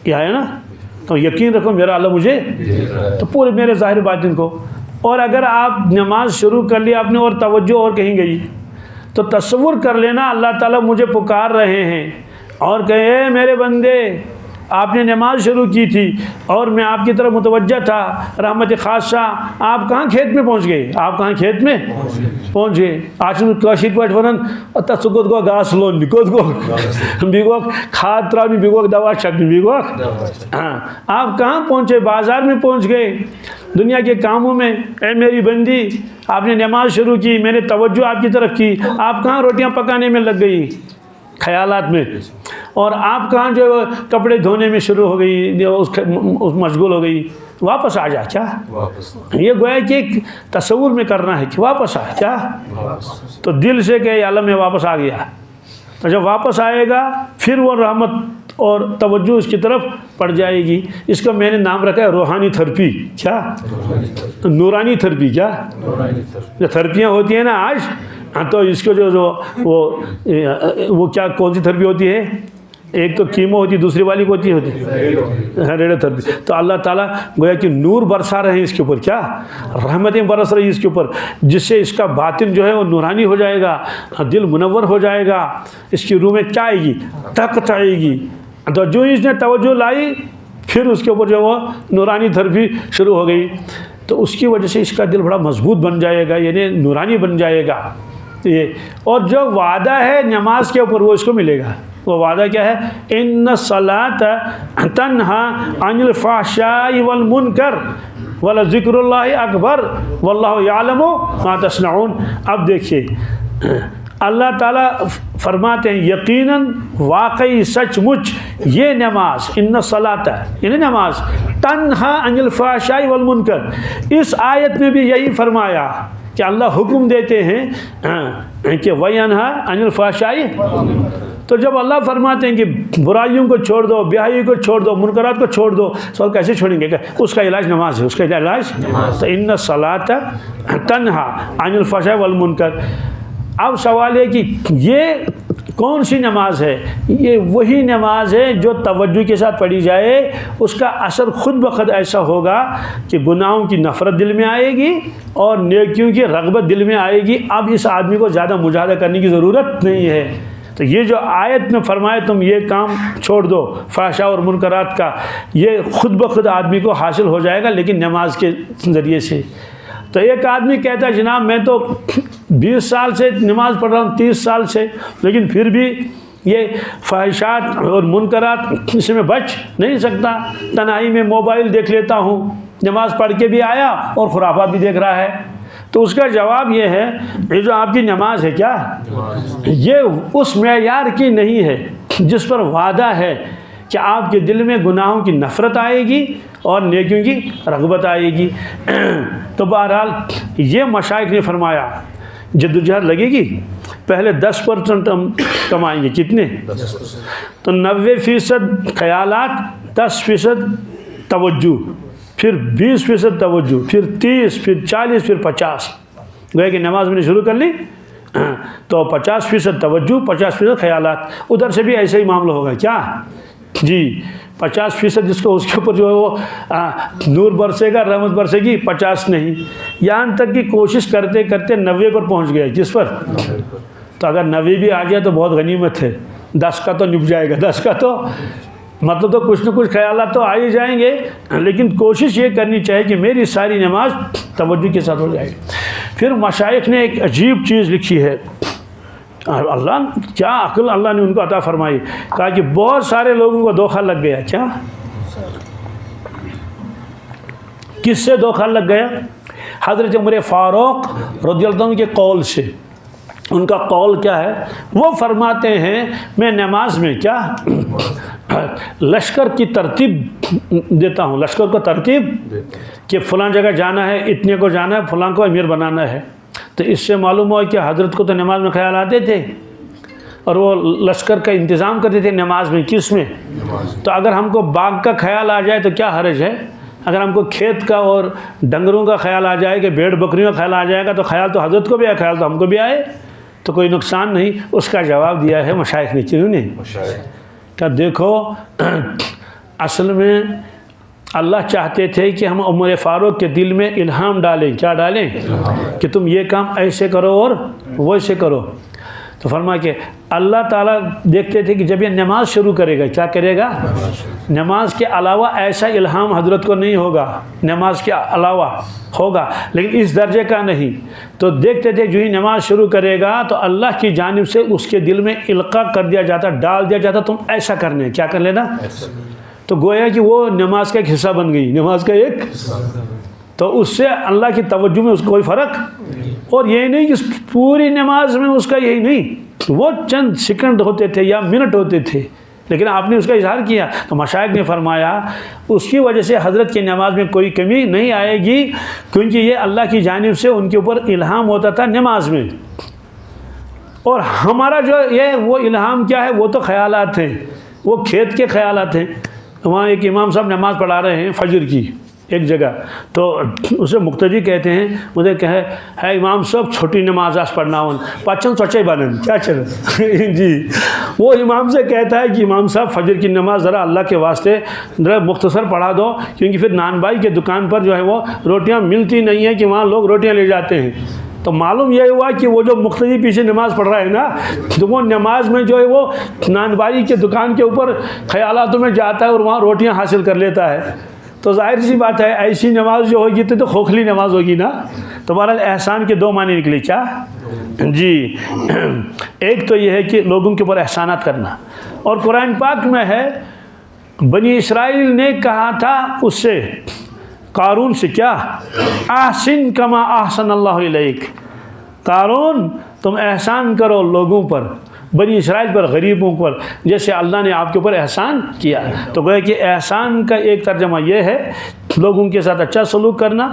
S1: یہ ہے نا، تو یقین رکھو میرا اللہ مجھے، تو پورے میرے ظاہر باطن کو۔ اور اگر آپ نماز شروع کر لی آپ نے اور توجہ اور کہیں گئی، تو تصور کر لینا اللہ تعالیٰ مجھے پکار رہے ہیں اور کہیں اے میرے بندے، آپ نے نماز شروع کی تھی اور میں آپ کی طرف متوجہ تھا، رحمت خاصہ، آپ کہاں کھیت میں پہنچ گئے؟ آپ کہاں کھیت میں پہنچ گئے؟ آج کاشت پاٹ ونن تسکت گو گاس لون نکت گو بیگو کھاد تراؤنی بیگو دوا چھٹنی بیگو، ہاں آپ کہاں پہنچے؟ بازار میں پہنچ گئے، دنیا کے کاموں میں۔ اے میری بندی، آپ نے نماز شروع کی، میں نے توجہ آپ کی طرف کی، آپ کہاں روٹیاں پکانے میں لگ گئی خیالات میں، اور آپ کہاں جو کپڑے دھونے میں شروع ہو گئی، اس مشغول ہو گئی؟ واپس آ جا۔ کیا یہ گویا کہ ایک تصور میں کرنا ہے کہ واپس آ، کیا تو دل سے کہ اللہ میں واپس آ گیا، تو جب واپس آئے گا پھر وہ رحمت اور توجہ اس کی طرف پڑ جائے گی۔ اس کا میں نے نام رکھا ہے روحانی تھرپی، کیا نورانی تھرپی۔ کیا جو تھرپیاں ہوتی ہیں نا آج، تو اس کو جو وہ کیا کون سی تھرپی ہوتی ہے؟ ایک تو کیمو ہوتی ہے، دوسری والی کو ہوتی ہے ریڈیو تھرپی۔ تو اللہ تعالیٰ گویا کہ نور برسا رہے ہیں اس کے اوپر، کیا رحمتیں برس رہی ہیں اس کے اوپر، جس سے اس کا باطن جو ہے وہ نورانی ہو جائے گا، دل منور ہو جائے گا، اس کی روح میں کیا آئے گی؟ طاقت آئے گی۔ تو جو اس نے توجہ لائی پھر اس کے اوپر جو وہ نورانی تھرپی شروع ہو گئی، تو اس کی وجہ سے اس کا دل بڑا مضبوط بن جائے گا، یعنی نورانی بن جائے گا یہ۔ اور جو وعدہ ہے نماز کے اوپر وہ اس کو ملے گا۔ وہ وعدہ کیا ہے؟ ان الصلاۃ تنہا عن الفحشاء والمنکر ولذکر اللہ اکبر واللہ یعلم ما تصنعون۔ اب دیکھیے اللہ تعالیٰ فرماتے ہیں یقیناً، واقعی، سچ مچ یہ نماز، ان الصلاۃ یعنی نماز، تنہا عن الفحشاء والمنکر، اس آیت میں بھی یہی فرمایا کہ اللہ حکم دیتے ہیں کہ وَيَنْهَا عَنِ الْفَحْشَاءِ۔ تو جب اللہ فرماتے ہیں کہ برائیوں کو چھوڑ دو، بیائی کو چھوڑ دو، منکرات کو چھوڑ دو، سوال کیسے چھوڑیں گے؟ اس کا علاج نماز ہے، اس کا علاج تو ان الصلاۃ تنہا عن الفحشاء والمنکر۔ اب سوال ہے کہ یہ کون سی نماز ہے؟ یہ وہی نماز ہے جو توجہ کے ساتھ پڑھی جائے، اس کا اثر خود بخود ایسا ہوگا کہ گناہوں کی نفرت دل میں آئے گی اور نیکیوں کی رغبت دل میں آئے گی۔ اب اس آدمی کو زیادہ مجاہدہ کرنے کی ضرورت نہیں ہے، تو یہ جو آیت میں فرمائے تم یہ کام چھوڑ دو فحشاء اور منکرات کا، یہ خود بخود آدمی کو حاصل ہو جائے گا، لیکن نماز کے ذریعے سے۔ تو ایک آدمی کہتا ہے جناب میں تو 20 سال سے نماز پڑھ رہا ہوں، 30 سال سے، لیکن پھر بھی یہ فحشات اور منکرات اس میں بچ نہیں سکتا، تنہائی میں موبائل دیکھ لیتا ہوں، نماز پڑھ کے بھی آیا اور خرافات بھی دیکھ رہا ہے۔ تو اس کا جواب یہ ہے یہ جو آپ کی نماز ہے کیا، یہ اس معیار کی نہیں ہے جس پر وعدہ ہے کہ آپ کے دل میں گناہوں کی نفرت آئے گی اور نیکیوں کی رغبت آئے گی۔ تو بہرحال یہ مشائخ نے فرمایا جدوجہد لگے گی، پہلے 10% ہم کمائیں گے، کتنے؟ تو 90% خیالات، 10% توجہ، پھر 20% توجہ، پھر 30، پھر 40، پھر 50۔ گویا کہ نماز میں نے شروع کر لی تو 50% توجہ، 50% خیالات، ادھر سے بھی ایسے ہی معاملہ ہوگا کیا جی، 50% جس کو اس کے اوپر جو ہے وہ نور برسے گا، رحمت برسے گی، 50 نہیں، یہاں تک کہ کوشش کرتے کرتے 90 پر پہنچ گئے، کس پر؟ تو اگر 90 بھی آ گیا تو بہت غنیمت ہے، 10 کا تو نپ جائے گا، 10 کا تو مطلب تو کچھ نہ کچھ خیالات تو آ ہی جائیں گے، لیکن کوشش یہ کرنی چاہیے کہ میری ساری نماز توجہ کے ساتھ ہو جائے۔ پھر مشائخ نے ایک عجیب چیز لکھی ہے، اللہ کیا عقل اللہ نے ان کو عطا فرمائی، کہا کہ بہت سارے لوگوں کو دھوکہ لگ گیا۔ کیا؟ کس سے دھوکہ لگ گیا؟ حضرت عمر فاروق رضی اللہ عنہ کے قول سے۔ ان کا قول کیا ہے؟ وہ فرماتے ہیں میں نماز میں کیا لشکر کی ترتیب دیتا ہوں، لشکر کو ترتیب کہ فلاں جگہ جانا ہے، اتنے کو جانا ہے، فلاں کو امیر بنانا ہے۔ تو اس سے معلوم ہوا کہ حضرت کو تو نماز میں خیال آتے تھے اور وہ لشکر کا انتظام کرتے تھے نماز میں، کس میں؟ تو اگر ہم کو باغ کا خیال آ جائے تو کیا حرج ہے؟ اگر ہم کو کھیت کا اور ڈنگروں کا خیال آ جائے کہ بھیڑ بکریوں کا خیال آ جائے گا تو خیال تو حضرت کو بھی آئے، خیال تو ہم کو بھی آئے، تو کوئی نقصان نہیں۔ اس کا جواب دیا ہے مشائخ نے، کیوں نہیں؟ کہ دیکھو اصل میں اللہ چاہتے تھے کہ ہم عمر فاروق کے دل میں الہام ڈالیں، کیا ڈالیں؟ کہ تم یہ کام ایسے کرو اور ویسے کرو۔ تو فرما کہ اللہ تعالیٰ دیکھتے تھے کہ جب یہ نماز شروع کرے گا، کیا کرے گا؟ نماز کے علاوہ ایسا الہام حضرت کو نہیں ہوگا، نماز کے علاوہ ہوگا لیکن اس درجے کا نہیں۔ تو دیکھتے تھے جو ہی نماز شروع کرے گا تو اللہ کی جانب سے اس کے دل میں القاء کر دیا جاتا، ڈال دیا جاتا، تم ایسا کرنے، کیا کر لینا؟ تو گویا کہ وہ نماز کا ایک حصہ بن گئی، نماز کا ایک، تو اس سے اللہ کی توجہ میں اس کو کوئی فرق، اور یہ نہیں کہ پوری نماز میں اس کا یہی نہیں، وہ چند سیکنڈ ہوتے تھے یا منٹ ہوتے تھے لیکن آپ نے اس کا اظہار کیا۔ تو مشائخ نے فرمایا اس کی وجہ سے حضرت کی نماز میں کوئی کمی نہیں آئے گی، کیونکہ یہ اللہ کی جانب سے ان کے اوپر الہام ہوتا تھا نماز میں، اور ہمارا جو یہ وہ الہام کیا ہے؟ وہ تو خیالات ہیں، وہ کھیت کے خیالات ہیں۔ وہاں ایک امام صاحب نماز پڑھا رہے ہیں فجر کی ایک جگہ، تو اسے مقتدی کہتے ہیں مجھے کہے ہے امام صاحب چھوٹی نماز آج پڑھنا ہوں، پچھن سوچے بنن کیا چل جی، وہ امام سے کہتا ہے کہ امام صاحب فجر کی نماز ذرا اللہ کے واسطے ذرا مختصر پڑھا دو، کیونکہ پھر نان بھائی کے دکان پر جو ہے وہ روٹیاں ملتی نہیں ہیں کہ وہاں لوگ روٹیاں لے جاتے ہیں۔ تو معلوم یہ ہوا کہ وہ جو مقتدی پیچھے نماز پڑھ رہا ہے نا، تو وہ نماز میں جو ہے وہ نان بھائی کے دکان کے اوپر خیالاتوں میں جاتا ہے اور وہاں روٹیاں حاصل کر لیتا ہے۔ تو ظاہر سی بات ہے ایسی نماز جو ہوگی تو کھوکھلی نماز ہوگی نا۔ تو بہرحال احسان کے 2 معنی نکلے، کیا جی؟ ایک تو یہ ہے کہ لوگوں کے اوپر احسانات کرنا، اور قرآن پاک میں ہے بنی اسرائیل نے کہا تھا اس سے قارون سے، کیا؟ احسن کما احسن اللہ الیک، قارون تم احسان کرو لوگوں پر، بنی اسرائیل پر، غریبوں پر، جیسے اللہ نے آپ کے اوپر احسان کیا۔ تو گویا کہ احسان کا ایک ترجمہ یہ ہے لوگوں کے ساتھ اچھا سلوک کرنا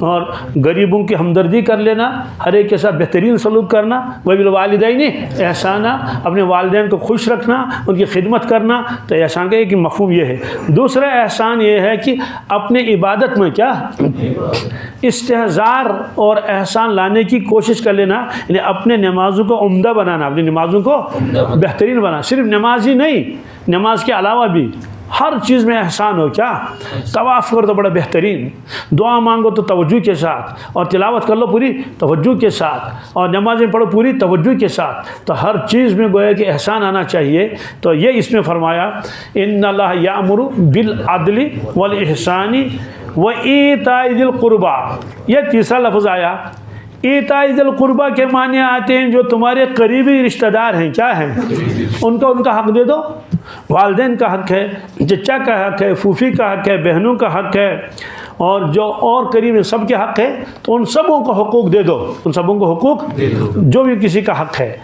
S1: اور غریبوں کی ہمدردی کر لینا، ہر ایک کے ساتھ بہترین سلوک کرنا، وبالوالدین احسانا، اپنے والدین کو خوش رکھنا، ان کی خدمت کرنا۔ تو احسان کا ایک مفہوم یہ ہے۔ دوسرا احسان یہ ہے کہ اپنے عبادت میں کیا استحضار اور احسان لانے کی کوشش کر لینا، یعنی اپنے نمازوں کو عمدہ بنانا، اپنی نمازوں کو بہترین بنانا، صرف نماز ہی نہیں، نماز کے علاوہ بھی ہر چیز میں احسان ہو. کیا طواف کر تو بڑا بہترین, دعا مانگو تو توجہ کے ساتھ, اور تلاوت کر لو پوری توجہ کے ساتھ, اور نمازیں پڑھو پوری توجہ کے ساتھ. تو ہر چیز میں گویا کہ احسان آنا چاہیے. تو یہ اس میں فرمایا ان اللہ یامر بالعدل والاحسان وایتاء ذی القربى. یہ تیسرا لفظ آیا. ایتاء ذی القربى کے معنی آتے ہیں جو تمہارے قریبی رشتہ دار ہیں. کیا ہیں؟ ان کا حق دے دو. والدین کا حق ہے, چچا کا حق ہے, پھوپھی کا حق ہے, بہنوں کا حق ہے, اور جو اور قریب ہیں سب کے حق ہے. تو ان سبوں کو حقوق دے دو, ان سبوں کو حقوق جو بھی کسی کا حق ہے.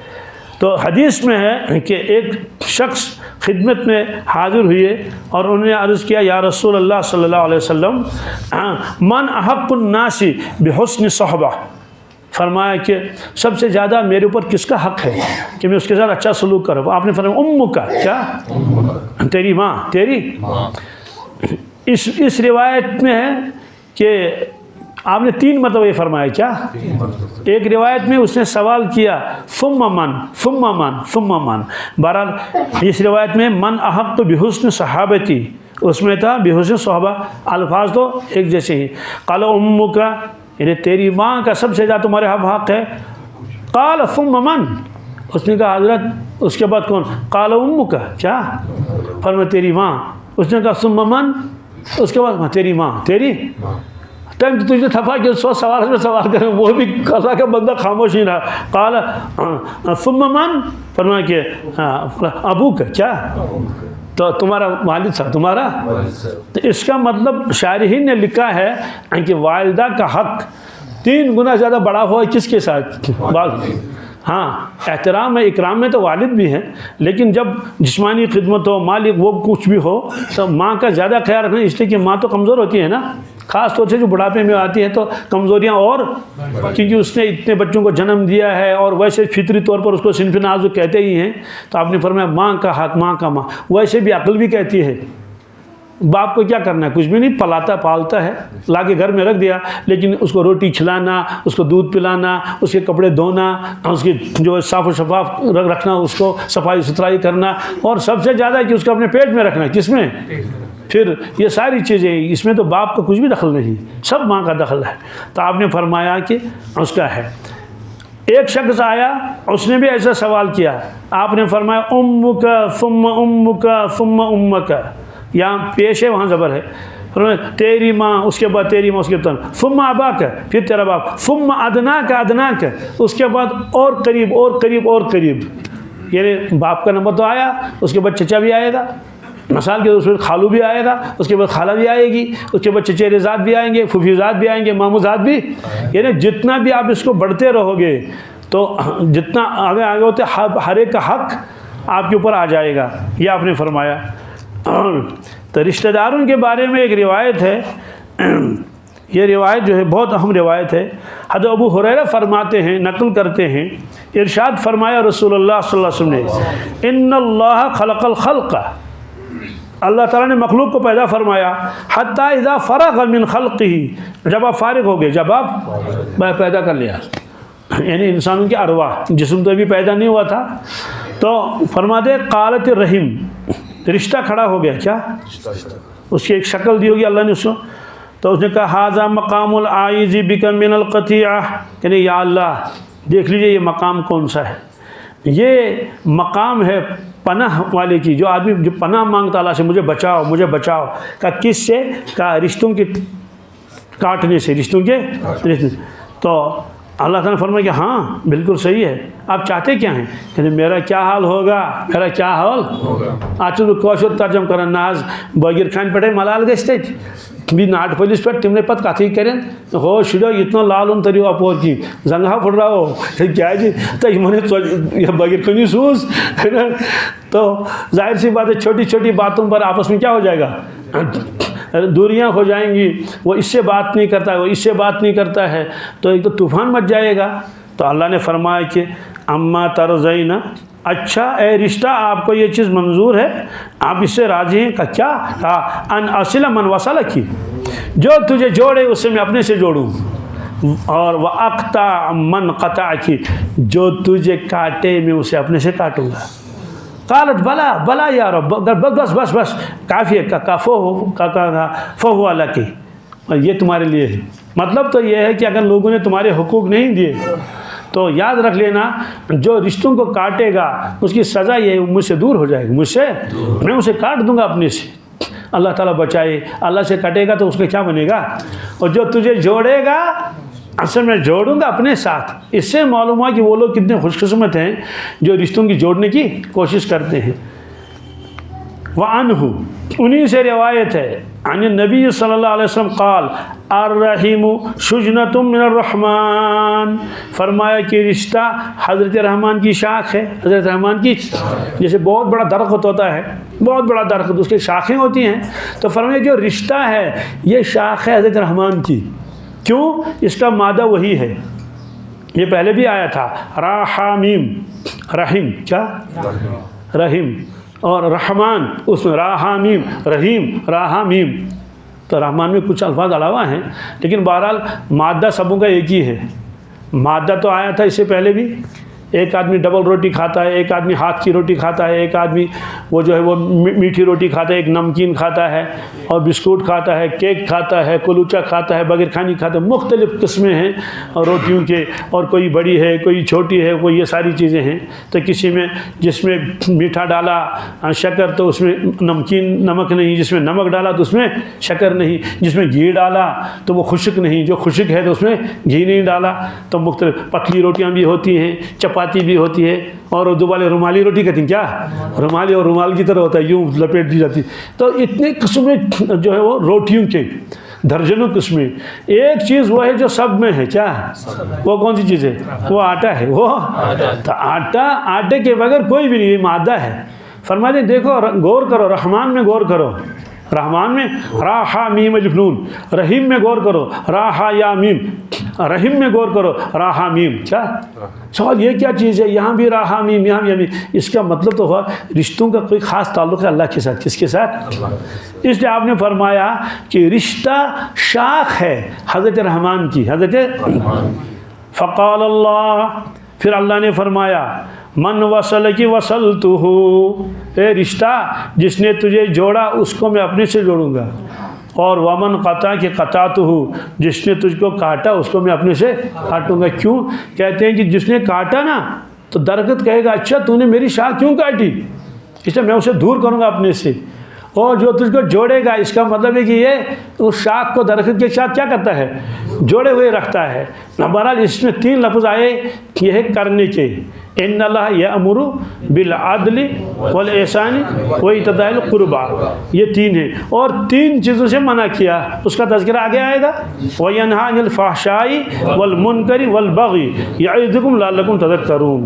S1: تو حدیث میں ہے کہ ایک شخص خدمت میں حاضر ہوئے اور انہوں نے عرض کیا یا رسول اللہ صلی اللہ علیہ وسلم من احق الناس بحسن صحبہ. فرمایا کہ سب سے زیادہ میرے اوپر کس کا حق ہے کہ میں اس کے ساتھ اچھا سلوک کروں. آپ نے فرمایا امک کا. کیا؟ تیری ماں. تیری اس روایت میں ہے کہ آپ نے 3 مرتبہ یہ فرمایا. کیا؟ ایک روایت میں اس نے سوال کیا ثم من ثم من ثم من. بہرحال اس روایت میں من احق بحسن صحابتی, اس میں تھا بحسن صحابہ. الفاظ تو ایک جیسے ہی. قال امک کا یعنی تیری ماں کا سب سے زیادہ تمہارے حق ہے. قال ثم من, اس نے کہا حضرت اس کے بعد کون؟ قال امک کا. کیا؟ فرمایا تیری ماں. اس نے کہا ثم من, اس کے بعد تیری ماں. تیری ٹائم تو تجھے تھپا کہ 100 سوال میں سوال کریں, وہ بھی اللہ کا بندہ خاموش نہیں رہا. قال ثم من, فرمایا کہ ابوک. کیا؟ تو تمہارا والد صاحب. تمہارا. تو اس کا مطلب شارحین نے لکھا ہے کہ والدہ کا حق 3 گنا زیادہ بڑا ہوا ہے کس کے ساتھ؟ ہاں احترام میں اکرام میں تو والد بھی ہیں, لیکن جب جسمانی خدمت ہو, مالک وہ کچھ بھی ہو, تو ماں کا زیادہ خیال رکھنا, اس لیے کہ ماں تو کمزور ہوتی ہے نا, خاص طور سے جو بڑھاپے میں آتی ہے تو کمزوریاں, اور کیونکہ اس نے اتنے بچوں کو جنم دیا ہے اور ویسے فطری طور پر اس کو صنف نازک کہتے ہی ہیں. تو آپ نے فرمایا ماں کا حق, ماں کا ماں. ویسے بھی عقل بھی کہتی ہے باپ کو کیا کرنا ہے, کچھ بھی نہیں, پلاتا پالتا ہے, لا کے گھر میں رکھ دیا, لیکن اس کو روٹی کھلانا, اس کو دودھ پلانا, اس کے کپڑے دھونا, اس کی جو صاف و شفاف رکھنا, اس کو صفائی ستھرائی کرنا, اور سب سے زیادہ کہ اس کو اپنے پیٹ میں رکھنا. کس میں؟ پھر یہ ساری چیزیں, اس میں تو باپ کا کچھ بھی دخل نہیں, سب ماں کا دخل ہے. تو آپ نے فرمایا کہ اس کا ہے. ایک شخص آیا, اس نے بھی ایسا سوال کیا. آپ نے فرمایا امک ثم امک ثم امک. یہاں پیش ہے, وہاں زبر ہے. تیری ماں, اس کے بعد تیری ماں, اس کے بعد ثم اباک, پھر تیرا باپ, ثم ادناک ادناک, اس کے بعد اور قریب اور قریب اور قریب. یعنی باپ کا نمبر تو آیا, اس کے بعد چچا بھی آئے گا, مثال کے اس میں خالو بھی آئے گا, اس کے بعد خالہ بھی آئے گی, اس کے بعد چچیرے ذات بھی آئیں گے, پھوپھی ذات بھی آئیں گے, ماموں ذات بھی. یعنی جتنا بھی آپ اس کو بڑھتے رہو گے تو جتنا آگے آگے ہوتے ہر ایک کا حق آپ کے اوپر آ جائے گا. یہ آپ نے فرمایا. تو رشتہ داروں کے بارے میں ایک روایت ہے, یہ روایت جو ہے بہت اہم روایت ہے. حضرت ابو ہریرہ فرماتے ہیں, نقل کرتے ہیں, ارشاد فرمایا رسول اللہ صلی اللہ علیہ وسلم نے ان اللہ خلق الخلق, اللہ تعالیٰ نے مخلوق کو پیدا فرمایا, حتی اذا فرغ من خلقہ, جب آپ فارغ ہو گئے, جب آپ پیدا کر لیا, یعنی انسانوں کی ارواح, جسم تو ابھی پیدا نہیں ہوا تھا. تو فرماتے قالت الرحم, رشتہ کھڑا ہو گیا. کیا؟ اس کی ایک شکل دی ہوگی اللہ نے اس کو. تو اس نے کہا ھذا مقام العائذ بک من القطیعہ, یعنی یا اللہ دیکھ لیجئے یہ مقام کون سا ہے. یہ مقام ہے پناہ والے کی, جو آدمی جو پناہ مانگتا اللہ سے, مجھے بچاؤ مجھے بچاؤ. کا کس سے؟ کا رشتوں کے کاٹنے سے, رشتوں کے رشتے. تو اللہ تعالیٰ نے فرمایا کہ ہاں بالکل صحیح ہے, آپ چاہتے کیا ہیں؟ کہ میرا کیا حال ہوگا, میرا کیا حال ہوگا. آج تو کوشر ترجم کرن ناز بغیر خان پٹے ملال گستے بھی ناٹ پولیس پہ تم نے پت کتھی کریں ہو شڑو اتنا لالون تریو اپور کی زنگا پھڑ رہا ہو کیا جی تو یہ بغیر خانی سوز. تو ظاہر سی بات ہے چھوٹی چھوٹی باتوں پر آپس میں کیا ہو جائے گا, دوریاں ہو جائیں گی. وہ اس سے بات نہیں کرتا ہے, وہ اس سے بات نہیں کرتا ہے, تو ایک تو طوفان مچ جائے گا. تو اللہ نے فرمایا کہ اما ترضین, اچھا اے رشتہ آپ کو یہ چیز منظور ہے, آپ اس سے راضی ہیں؟ کہ کیا؟ کہا ان اصل من وصلک, جو تجھے جوڑے اس سے میں اپنے سے جوڑوں, اور وَأَقْطَعَ مَنْ قَطَعَكِ, جو تجھے کاٹے میں اسے اپنے سے کاٹوں گا. قالت بلا بلا یا رب، بس بس بس کافی ہے، فہو لک، یہ تمہارے لیے ہے۔ مطلب تو یہ ہے کہ اگر لوگوں نے تمہارے حقوق نہیں دیے تو یاد رکھ لینا، جو رشتوں کو کاٹے گا اس کی سزا یہ مجھ سے دور ہو جائے گی، مجھ سے میں اسے کاٹ دوں گا اپنے سے۔ اللہ تعالیٰ بچائے، اللہ سے کٹے گا تو اس کا کیا بنے گا؟ اور جو تجھے جوڑے گا اصل میں جوڑوں گا اپنے ساتھ۔ اس سے معلوم ہوا کہ وہ لوگ کتنے خوش قسمت ہیں جو رشتوں کی جوڑنے کی کوشش کرتے ہیں۔ وعنہ، انہی سے روایت ہے، عن النبی صلی اللہ علیہ وسلم قال الرحیم شجنۃ من الرحمن، فرمایا کہ رشتہ حضرت رحمان کی شاخ ہے، حضرت رحمان کی، جیسے بہت بڑا درخت ہوتا ہے، بہت بڑا درخت، اس کی شاخیں ہوتی ہیں، تو فرمایا جو رشتہ ہے یہ شاخ ہے حضرت رحمان کی۔ کیوں؟ اس کا مادہ وہی ہے، یہ پہلے بھی آیا تھا، راحامیم، رحیم، کیا؟ رحیم، اور رحمان اس میں راحامیم، رحیم، راحامیم، تو رحمان میں کچھ الفاظ علاوہ ہیں، لیکن بہرحال مادہ سبوں کا ایک ہی ہے۔ مادہ تو آیا تھا اس سے پہلے بھی، ایک آدمی ڈبل روٹی کھاتا ہے، ایک آدمی ہاتھ کی روٹی کھاتا ہے، ایک آدمی وہ جو ہے وہ میٹھی روٹی کھاتا ہے، ایک نمکین کھاتا ہے اور بسکٹ کھاتا ہے، کیک کھاتا ہے، کلوچا کھاتا ہے، بغیر کھانی کھاتا ہے، مختلف قسمیں ہیں اور روٹیوں کے، اور کوئی بڑی ہے، کوئی چھوٹی ہے، کوئی یہ ساری چیزیں ہیں۔ تو کسی میں جس میں میٹھا ڈالا شکر تو اس میں نمکین نمک نہیں، جس میں نمک ڈالا تو اس میں شکر نہیں، جس میں گھی ڈالا تو وہ خشک نہیں، جو خشک ہے تو اس میں گھی نہیں ڈالا۔ تو مختلف پتلی روٹیاں بھی ہوتی ہیں، چپاتی بھی ہوتی ہے، اور اردو والے رومالی روٹی کہتے ہیں، کیا رومالی، اور رومال کی طرح ہوتا ہے، یوں لپیٹ دی جاتی۔ تو اتنے قسمیں جو ہے وہ روٹیوں کے درجنوں قسمیں، ایک چیز وہ ہے جو سب میں ہے، کیا ہے وہ؟ کون سی چیز ہے؟ وہ آٹا ہے۔ وہ تو آٹا، آٹے کے بغیر کوئی بھی نہیں، یہ مادہ ہے۔ فرماتے ہیں دیکھو، غور کرو، رحمان میں غور کرو، رحمان میں راحا میم الف نون، رحیم میں غور کرو، راحا یا میم، رحیم میں غور کرو، راحا میم، کیا سوال؟ یہ کیا چیز ہے؟ یہاں بھی راحا میم، یہاں بھی میم۔ اس کا مطلب تو ہوا رشتوں کا کوئی خاص تعلق ہے اللہ کے ساتھ۔ کس کے ساتھ؟ اس لیے آپ نے فرمایا کہ رشتہ شاخ ہے حضرت رحمان کی، حضرت فقال اللہ، پھر اللہ نے فرمایا من وصل کی وصلتہ، اے رشتہ جس نے تجھے جوڑا اس کو میں اپنے سے جوڑوں گا، اور ومن قطع کی قطعتہ، جس نے تجھ کو کاٹا اس کو میں اپنے سے کاٹوں گا۔ کیوں؟ کہتے ہیں کہ جس نے کاٹا نا تو درخت کہے گا اچھا تو نے میری شاخ کیوں کاٹی، اس لیے میں اسے دور کروں گا اپنے سے، اور جو تجھ کو جوڑے گا اس کا مطلب ہے کہ یہ اس شاخ کو درخت کے ساتھ کیا کرتا ہے؟ جوڑے ہوئے رکھتا ہے۔ بہرحال اس میں تین لفظ آئے، یہ ہے کرنے کے، ان اللہ یامر بالعدل والاحسان وایتاء القربی، یہ تین ہیں، اور تین چیزوں سے منع کیا، اس کا تذکرہ آگے آئے گا، وینہی عن الفحشاء والمنکر والبغی یعظکم لعلکم تذکرون۔